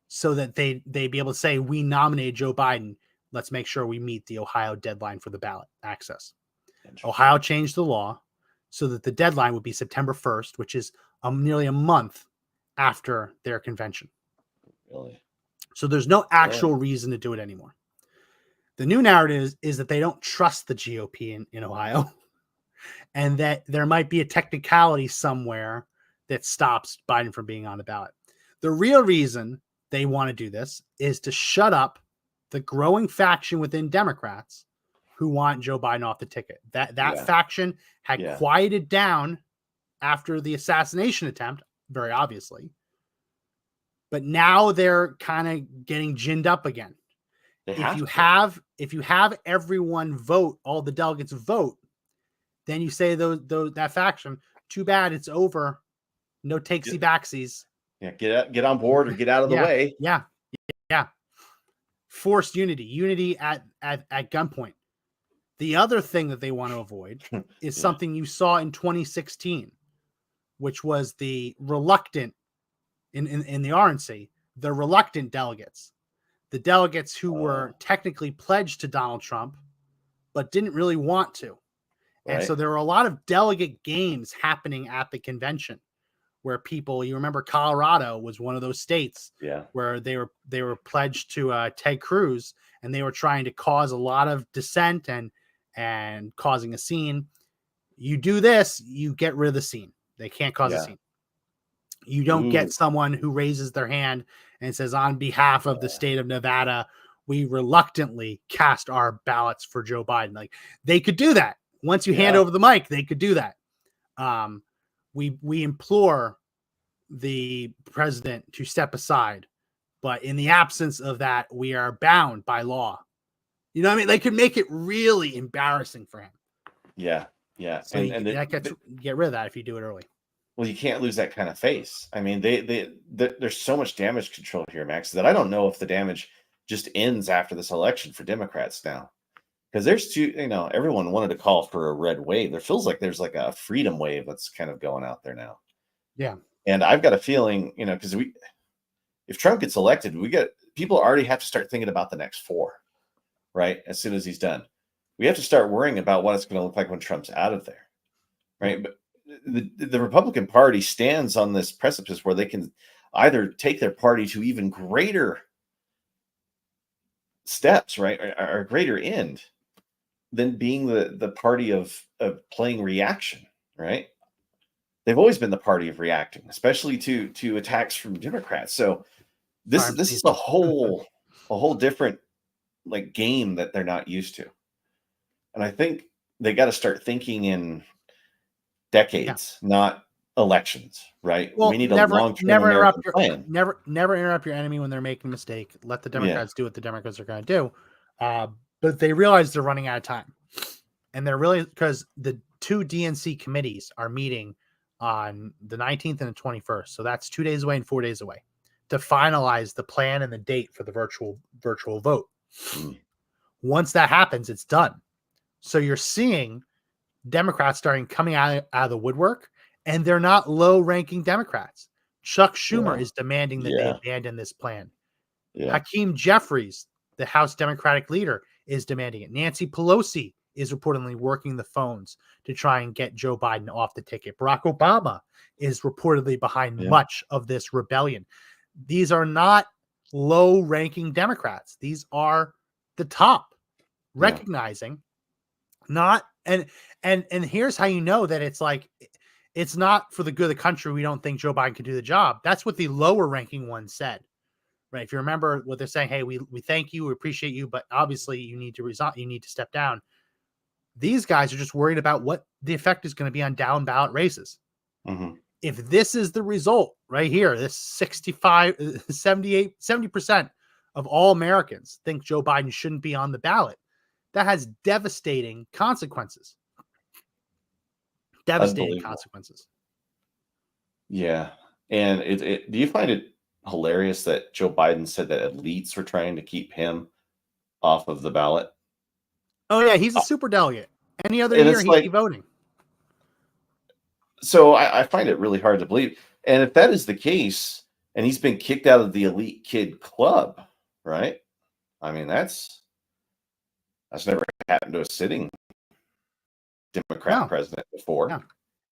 Speaker 2: so that they'd be able to say, we nominated Joe Biden. Let's make sure we meet the Ohio deadline for the ballot access. Ohio changed the law so that the deadline would be September 1st, which is nearly a month after their convention.
Speaker 1: Really?
Speaker 2: So there's no actual reason to do it anymore. The new narrative is that they don't trust the GOP in Ohio and that there might be a technicality somewhere that stops Biden from being on the ballot. The real reason they want to do this is to shut up the growing faction within Democrats who want Joe Biden off the ticket. That faction had quieted down after the assassination attempt, very obviously. But now they're kind of getting ginned up again. If you have everyone vote, all the delegates vote, then you say that faction, too bad, it's over. No takesy backsies.
Speaker 1: Yeah, get on board or get out of the way.
Speaker 2: Yeah. Forced unity at gunpoint. The other thing that they want to avoid is something you saw in 2016, which was the reluctant in the RNC, the reluctant delegates, the delegates who were technically pledged to Donald Trump, but didn't really want to. Right. And so there were a lot of delegate games happening at the convention where people, you remember Colorado was one of those states where they were pledged to Ted Cruz, and they were trying to cause a lot of dissent and causing a scene. You do this, you get rid of the scene. They can't cause a scene. You don't get someone who raises their hand and says, on behalf of the state of Nevada, we reluctantly cast our ballots for Joe Biden. Like, they could do that. Once you hand over the mic, they could do that. We implore the president to step aside, but in the absence of that, we are bound by law You know what I mean? They could make it really embarrassing for him.
Speaker 1: Yeah. Yeah.
Speaker 2: So get rid of that if you do it early.
Speaker 1: Well, you can't lose that kind of face. I mean, there's so much damage control here, Max, that I don't know if the damage just ends after this election for Democrats now. Because there's everyone wanted to call for a red wave. There feels like there's like a freedom wave that's kind of going out there now.
Speaker 2: Yeah.
Speaker 1: And I've got a feeling, because if Trump gets elected, people already have to start thinking about the next 4, right? As soon as he's done, we have to start worrying about what it's going to look like when Trump's out of there, right? But the Republican Party stands on this precipice where they can either take their party to even greater steps, right, or greater end than being the party of playing reaction, right? They've always been the party of reacting, especially to attacks from Democrats. So this is a whole different like game that they're not used to. And I think they got to start thinking in decades, not elections, right?
Speaker 2: Well,
Speaker 1: we need a long-term plan.
Speaker 2: Never interrupt your enemy when they're making a mistake. Let the Democrats do what the Democrats are going to do. But they realize they're running out of time. And they're really, because the 2 DNC committees are meeting on the 19th and the 21st. So that's 2 days away and 4 days away to finalize the plan and the date for the virtual vote. Once that happens, it's done. So you're seeing Democrats starting coming out of the woodwork, and they're not low-ranking Democrats. Chuck Schumer is demanding that they abandon this plan. Hakeem Jeffries, the House Democratic leader, is demanding it. Nancy Pelosi is reportedly working the phones to try and get Joe Biden off the ticket. Barack Obama is reportedly behind much of this rebellion. These are not low-ranking Democrats. These are the top, recognizing not and here's how you know that it's like it's not for the good of the country. We don't think Joe Biden can do the job. That's what the lower-ranking ones said. Right. If you remember what they're saying, hey, we thank you, we appreciate you, but obviously you need to resign, you need to step down. These guys are just worried about what the effect is going to be on down ballot races. If this is the result right here, this 70% of all Americans think Joe Biden shouldn't be on the ballot, that has devastating consequences. Devastating consequences.
Speaker 1: Yeah. And do you find it hilarious that Joe Biden said that elites were trying to keep him off of the ballot?
Speaker 2: Oh yeah, he's a super delegate. Any other year he'd be voting.
Speaker 1: So I find it really hard to believe. And if that is the case, and he's been kicked out of the elite kid club, right? I mean, that's never happened to a sitting Democrat president before.
Speaker 2: No.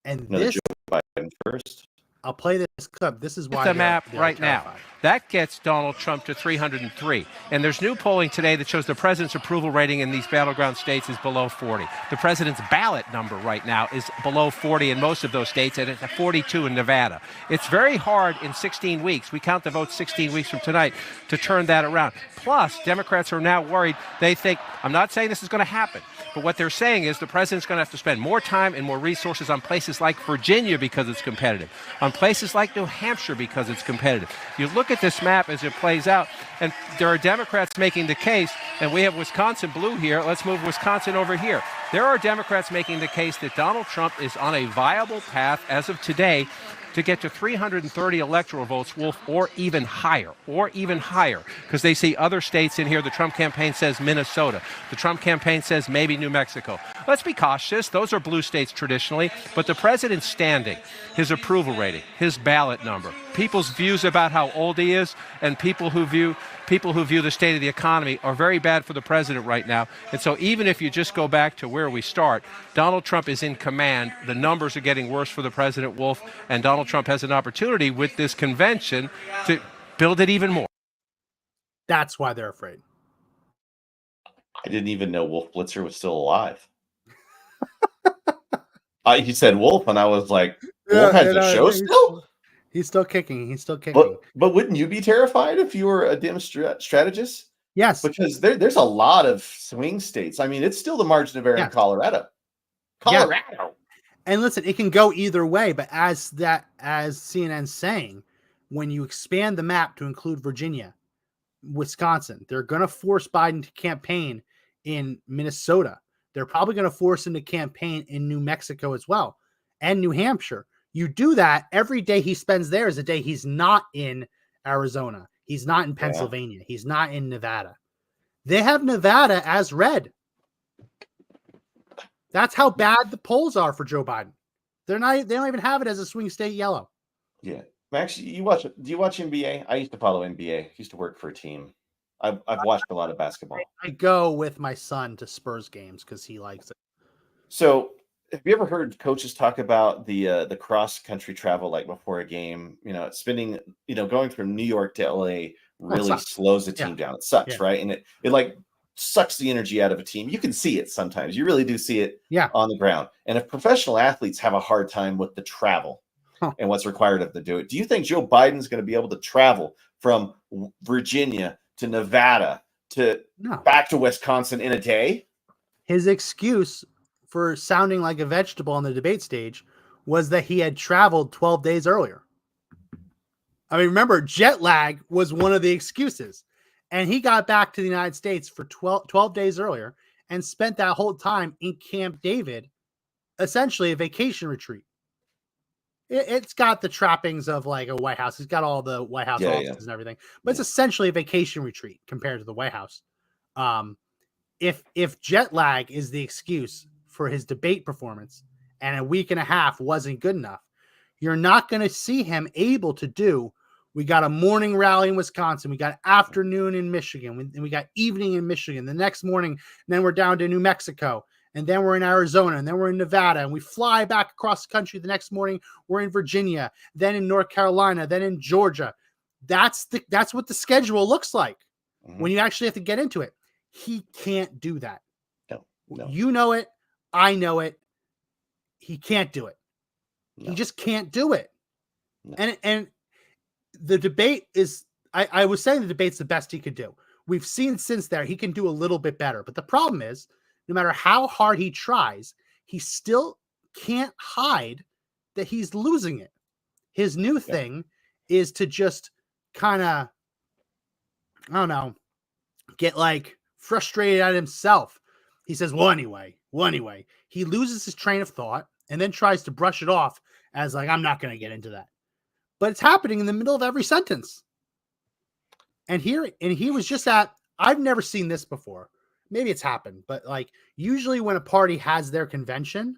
Speaker 2: And
Speaker 1: this Joe Biden first.
Speaker 2: I'll play this clip. This is why
Speaker 6: the map right now. That gets Donald Trump to 303. And there's new polling today that shows the president's approval rating in these battleground states is below 40. The president's ballot number right now is below 40 in most of those states, and it's at 42 in Nevada. It's very hard in 16 weeks. We count the votes 16 weeks from tonight to turn that around. Plus, Democrats are now worried. They think, I'm not saying this is going to happen, but what they're saying is the president's going to have to spend more time and more resources on places like Virginia because it's competitive, on places like New Hampshire because it's competitive. You look at this map as it plays out, and there are Democrats making the case, and we have Wisconsin blue here. Let's move Wisconsin over here. There are Democrats making the case that Donald Trump is on a viable path as of today to get to 330 electoral votes, Wolf, or even higher, because they see other states in here. The Trump campaign says Minnesota. The Trump campaign says maybe New Mexico. Let's be cautious. Those are blue states traditionally, but the president's standing, his approval rating, his ballot number, people's views about how old he is, and people who view the state of the economy are very bad for the president right now. And so even if you just go back to where we start, Donald Trump is in command. The numbers are getting worse for the president, Wolf, and Donald Trump has an opportunity with this convention to build it even more.
Speaker 2: That's why they're afraid.
Speaker 1: I didn't even know Wolf Blitzer was still alive. He said Wolf, and I was like, Wolf has a show still?
Speaker 2: He's still kicking.
Speaker 1: But wouldn't you be terrified if you were a Dem strategist?
Speaker 2: Yes.
Speaker 1: Because there's a lot of swing states. I mean, it's still the margin of error in Colorado.
Speaker 2: Yeah. And listen, it can go either way, but as CNN's saying, when you expand the map to include Virginia, Wisconsin, they're going to force Biden to campaign in Minnesota. They're probably going to force him to campaign in New Mexico as well, and New Hampshire. You do that every day he spends there is a day he's not in Arizona. He's not in Pennsylvania. He's not in Nevada. They have Nevada as red. That's how bad the polls are for Joe Biden. They don't even have it as a swing state yellow.
Speaker 1: Yeah. Max, do you watch NBA? I used to follow NBA. I used to work for a team. I've watched a lot of basketball.
Speaker 2: I go with my son to Spurs games because he likes it.
Speaker 1: So have you ever heard coaches talk about the cross country travel, like before a game, spending, going from New York to LA really slows the team down. It sucks. Right. And it like sucks the energy out of a team. You can see it sometimes. You really do see it on the ground. And if professional athletes have a hard time with the travel and what's required of them to do it, do you think Joe Biden's going to be able to travel from Virginia to Nevada to back to Wisconsin in a day?
Speaker 2: His excuse for sounding like a vegetable on the debate stage was that he had traveled 12 days earlier. I mean, remember, jet lag was one of the excuses. And he got back to the United States for 12 days earlier and spent that whole time in Camp David, essentially a vacation retreat. It's got the trappings of like a White House. It's got all the White House offices and everything, but it's essentially a vacation retreat compared to the White House. If jet lag is the excuse for his debate performance and a week and a half wasn't good enough, you're not going to see him able to do. We got a morning rally in Wisconsin. We got afternoon in Michigan. And we got evening in Michigan. The next morning, and then we're down to New Mexico. And then we're in Arizona. And then we're in Nevada. And we fly back across the country. The next morning, we're in Virginia. Then in North Carolina. Then in Georgia. That's what the schedule looks like when you actually have to get into it. He can't do that.
Speaker 1: No.
Speaker 2: You know it. I know it. He can't do it. No. He just can't do it. No. And the debate is, I was saying the debate's the best he could do. We've seen since there, he can do a little bit better. But the problem is, no matter how hard he tries, he still can't hide that he's losing it. His new thing is to just kind of, I don't know, get like frustrated at himself. He says, well, anyway. He loses his train of thought and then tries to brush it off as like, I'm not going to get into that. But it's happening in the middle of every sentence. And he was just at, I've never seen this before. Maybe it's happened, but like usually when a party has their convention,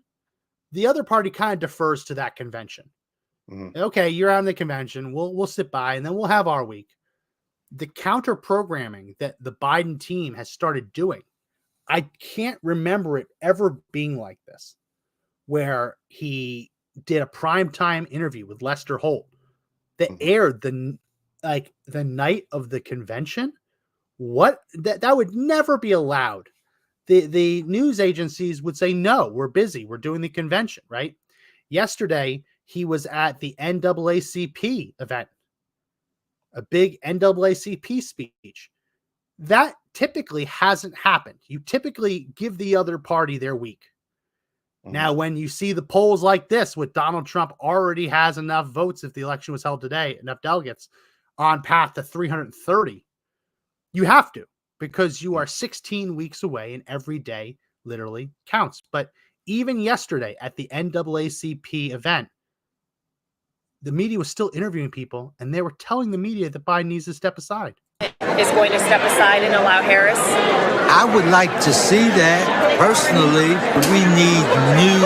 Speaker 2: the other party kind of defers to that convention. Mm-hmm. Okay, you're on the convention. We'll sit by and then we'll have our week. The counter programming that the Biden team has started doing, I can't remember it ever being like this, where he did a primetime interview with Lester Holt that aired the night of the convention. What that would never be allowed. The news agencies would say, no, we're busy. We're doing the convention, right? Yesterday, he was at the NAACP event, a big NAACP speech. That typically hasn't happened. You typically give the other party their week. Now, when you see the polls like this, with Donald Trump already has enough votes if the election was held today, enough delegates on path to 330, you have to, because you are 16 weeks away and every day literally counts. But even yesterday at the NAACP event, the media was still interviewing people and they were telling the media that Biden needs to step aside.
Speaker 7: Is going to step aside and allow Harris?
Speaker 8: I would like to see that personally. We need new,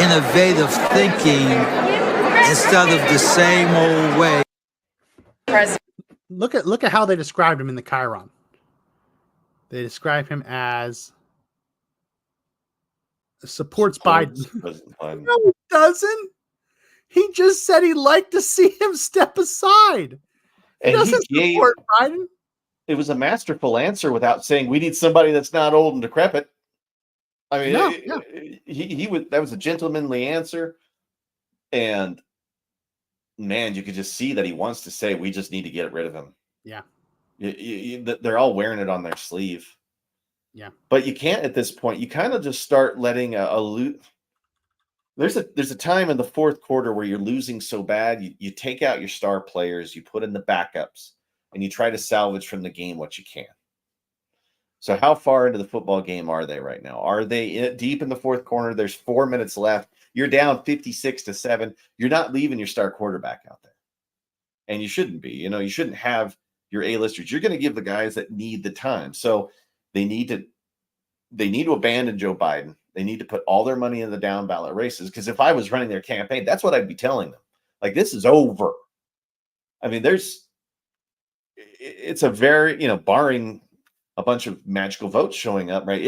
Speaker 8: innovative thinking instead of the same old way.
Speaker 2: Look at how they described him in the Chiron. They describe him as supports Biden. No, he doesn't. He just said he'd like to see him step aside. He doesn't support Biden.
Speaker 1: It was a masterful answer without saying we need somebody that's not old and decrepit. I mean, he would. That was a gentlemanly answer, and man, you could just see that he wants to say we just need to get rid of him.
Speaker 2: Yeah,
Speaker 1: they're all wearing it on their sleeve.
Speaker 2: Yeah,
Speaker 1: but you can't at this point. You kind of just start letting There's a time in the fourth quarter where you're losing so bad, you take out your star players, you put in the backups, and you try to salvage from the game what you can. So how far into the football game are they right now? Are they deep in the fourth quarter? There's 4 minutes left. You're down 56-7. You're not leaving your star quarterback out there. And you shouldn't be. You know, you shouldn't have your A-listers. You're going to give the guys that need the time. So they need to abandon Joe Biden. They need to put all their money in the down ballot races. Because if I was running their campaign, that's what I'd be telling them. Like, this is over. I mean, it's a very, barring a bunch of magical votes showing up, right?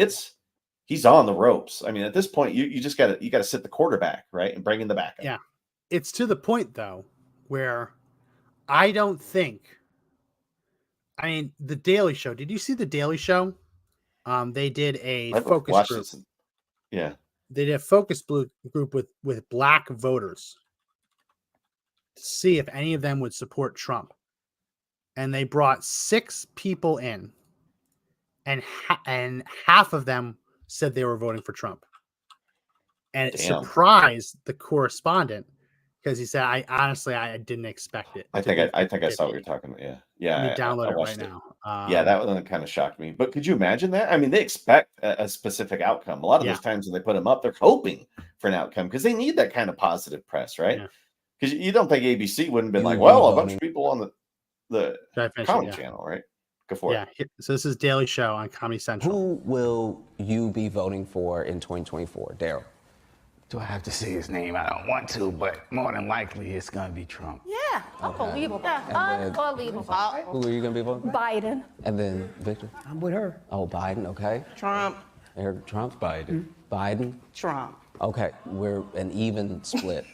Speaker 1: He's on the ropes. I mean, at this point, you just gotta sit the quarterback, right, and bring in the backup.
Speaker 2: Yeah, it's to the point though where I don't think. I mean, the Daily Show. Did you see the Daily Show? They did a focus group.
Speaker 1: Yeah,
Speaker 2: they did a focus group with black voters to see if any of them would support Trump, and they brought 6 people in. And half of them said they were voting for Trump. And it surprised the correspondent because he said, I honestly didn't expect it.
Speaker 1: I think I saw what you're talking about. Yeah. Yeah.
Speaker 2: Let me download it right now.
Speaker 1: Yeah, that one kind of shocked me. But could you imagine that? I mean, they expect a specific outcome. A lot of those times when they put them up, they're hoping for an outcome because they need that kind of positive press, right? Because you don't think ABC wouldn't have been like, well, a bunch of people on the comedy channel, right? Go for it.
Speaker 2: Yeah. So this is Daily Show on Comedy Central.
Speaker 9: Who will you be voting for in 2024, Daryl?
Speaker 10: Do I have to say his name? I don't want to, but more than likely it's going to be Trump.
Speaker 5: Yeah, unbelievable. Unbelievable.
Speaker 9: Who are you going to be voting for?
Speaker 5: Biden.
Speaker 9: And then Victor?
Speaker 11: I'm with her.
Speaker 9: Oh, Biden, okay.
Speaker 11: Trump.
Speaker 9: Trump?
Speaker 11: Biden.
Speaker 9: Biden?
Speaker 11: Trump.
Speaker 9: Okay, we're an even split.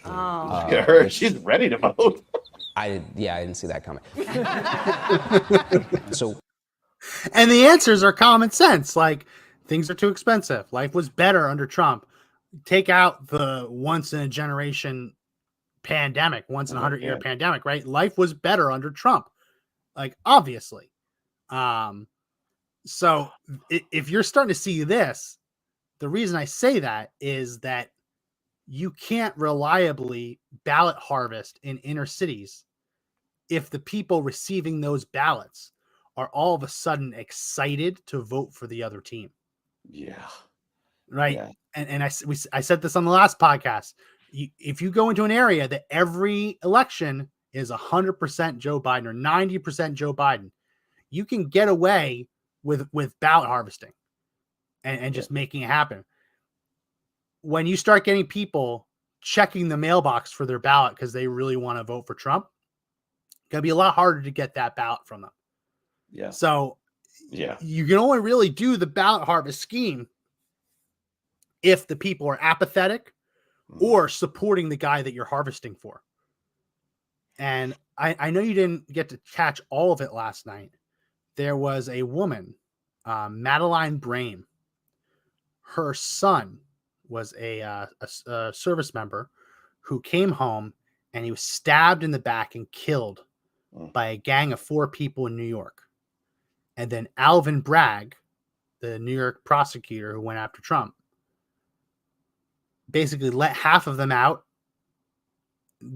Speaker 1: She's ready to vote.
Speaker 9: I didn't see that coming.
Speaker 2: And the answers are common sense. Like, things are too expensive. Life was better under Trump. Take out the once in a generation pandemic, once in a 100-year pandemic, right? Life was better under Trump. Like, obviously. So if you're starting to see this, the reason I say that is that you can't reliably ballot harvest in inner cities if the people receiving those ballots are all of a sudden excited to vote for the other team.
Speaker 1: Yeah.
Speaker 2: Right. Yeah. And I said this on the last podcast. If you go into an area that every election is 100% Joe Biden or 90% Joe Biden, you can get away with ballot harvesting and just making it happen. When you start getting people checking the mailbox for their ballot because they really want to vote for Trump, it's going to be a lot harder to get that ballot from them.
Speaker 1: Yeah.
Speaker 2: So you can only really do the ballot harvest scheme if the people are apathetic or supporting the guy that you're harvesting for. And I know you didn't get to catch all of it last night. There was a woman, Madeline Brame. Her son was a service member who came home and he was stabbed in the back and killed by a gang of 4 people in New York. And then Alvin Bragg, the New York prosecutor who went after Trump, basically let half of them out,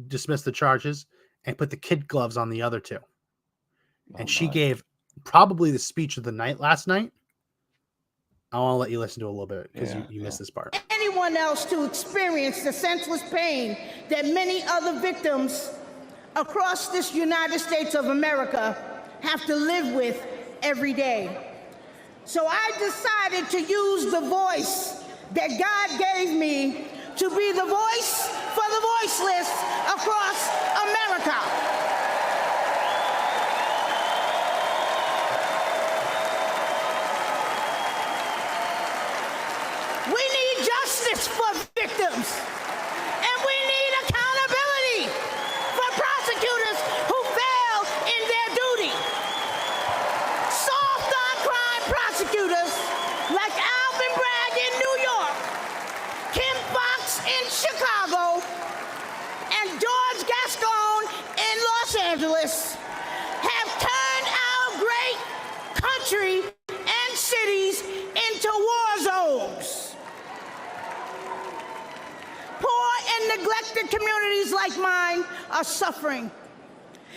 Speaker 2: dismissed the charges, and put the kid gloves on the other 2. And she gave probably the speech of the night last night. I want to let you listen to a little bit because you missed this part.
Speaker 12: Anyone else to experience the senseless pain that many other victims across this United States of America have to live with every day. So I decided to use the voice that God gave me to be the voice for the voiceless across America. We need justice for victims, and we need accountability for prosecutors who fail in their duty. Soft on crime prosecutors like Alvin Bragg in New York, Kim Foxx in Chicago, and George Gascon in Los Angeles have turned our great country and cities into war zones. Poor and neglected communities like mine are suffering.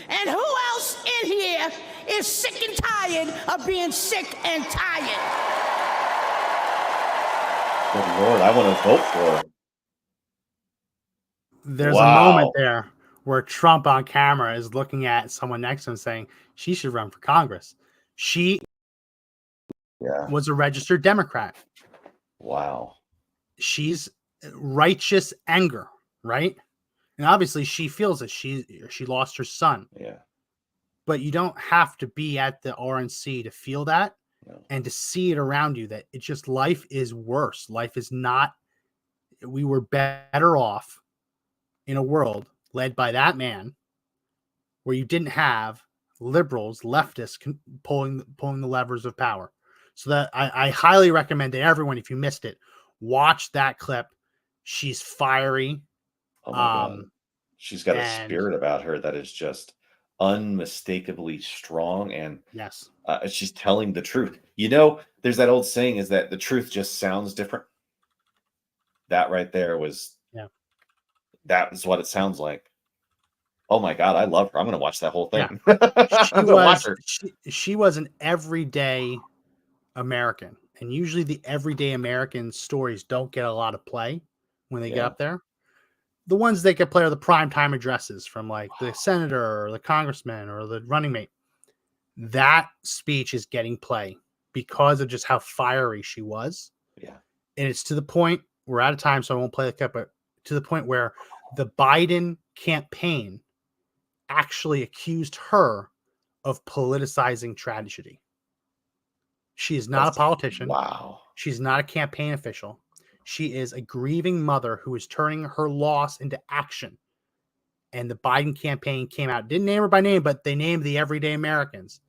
Speaker 12: And who else in here is sick and tired of being sick and tired.
Speaker 1: Good Lord, I want to vote for her.
Speaker 2: There's a moment there where Trump on camera is looking at someone next to him saying she should run for Congress. She was a registered Democrat.
Speaker 1: Wow.
Speaker 2: She's righteous anger, right? And obviously she feels that she lost her son.
Speaker 1: Yeah.
Speaker 2: But you don't have to be at the RNC to feel that and to see it around you, that it's just life is worse. Life is not, we were better off in a world led by that man where you didn't have liberals, leftists pulling the levers of power. So that I highly recommend to everyone, if you missed it, watch that clip. She's fiery.
Speaker 1: Oh my God. She's got a spirit about her that is just unmistakably strong, and she's telling the truth. You know, there's that old saying is that the truth just sounds different. That right there was, that is what it sounds like. Oh my God, I love her. I'm going to watch that whole thing.
Speaker 2: She was an everyday American, and usually the everyday American stories don't get a lot of play when they get up there. The ones that get play are the primetime addresses from like the senator or the congressman or the running mate. That speech is getting play because of just how fiery she was.
Speaker 1: Yeah.
Speaker 2: And it's to the point, we're out of time, so I won't play the clip, but to the point where the Biden campaign actually accused her of politicizing tragedy. She is not a politician.
Speaker 1: Wow.
Speaker 2: She's not a campaign official. She is a grieving mother who is turning her loss into action. And the Biden campaign came out, didn't name her by name, but they named the everyday Americans,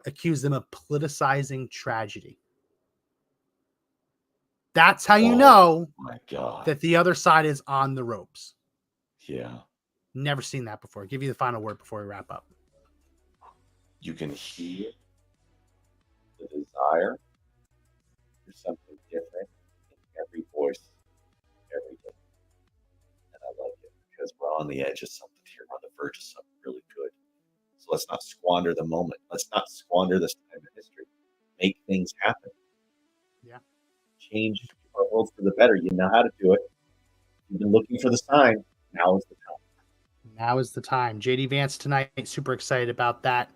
Speaker 2: accused them of politicizing tragedy. That's how you know that the other side is on the ropes.
Speaker 1: Yeah.
Speaker 2: Never seen that before. I'll give you the final word before we wrap up.
Speaker 1: You can hear the desire for something different in every voice, every day. And I like it because we're on the edge of something here. We're on the verge of something really good. So let's not squander the moment. Let's not squander this time in history. Make things happen.
Speaker 2: Yeah.
Speaker 1: Change our world for the better. You know how to do it. You've been looking for the sign. Now is the time.
Speaker 2: Now is the time. JD Vance tonight. Super excited about that.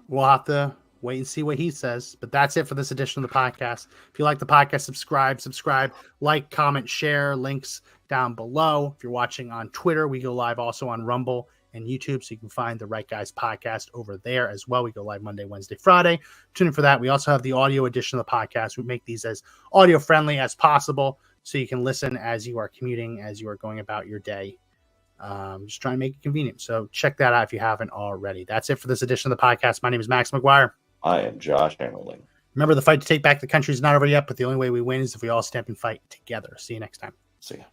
Speaker 2: We'll have to wait and see what he says. But that's it for this edition of the podcast. If you like the podcast, subscribe, like, comment, share. Links down below. If you're watching on Twitter, we go live also on Rumble and YouTube, so you can find the Right Guys podcast over there as well. We go live Monday, Wednesday, Friday. Tune in for that. We also have the audio edition of the podcast. We make these as audio friendly as possible, so you can listen as you are commuting, as you are going about your day. Just trying to make it convenient. So check that out if you haven't already. That's it for this edition of the podcast. My name is Max McGuire.
Speaker 1: I am Josh Hammerling.
Speaker 2: Remember, the fight to take back the country is not over yet, but the only way we win is if we all stand and fight together. See you next time.
Speaker 1: See ya.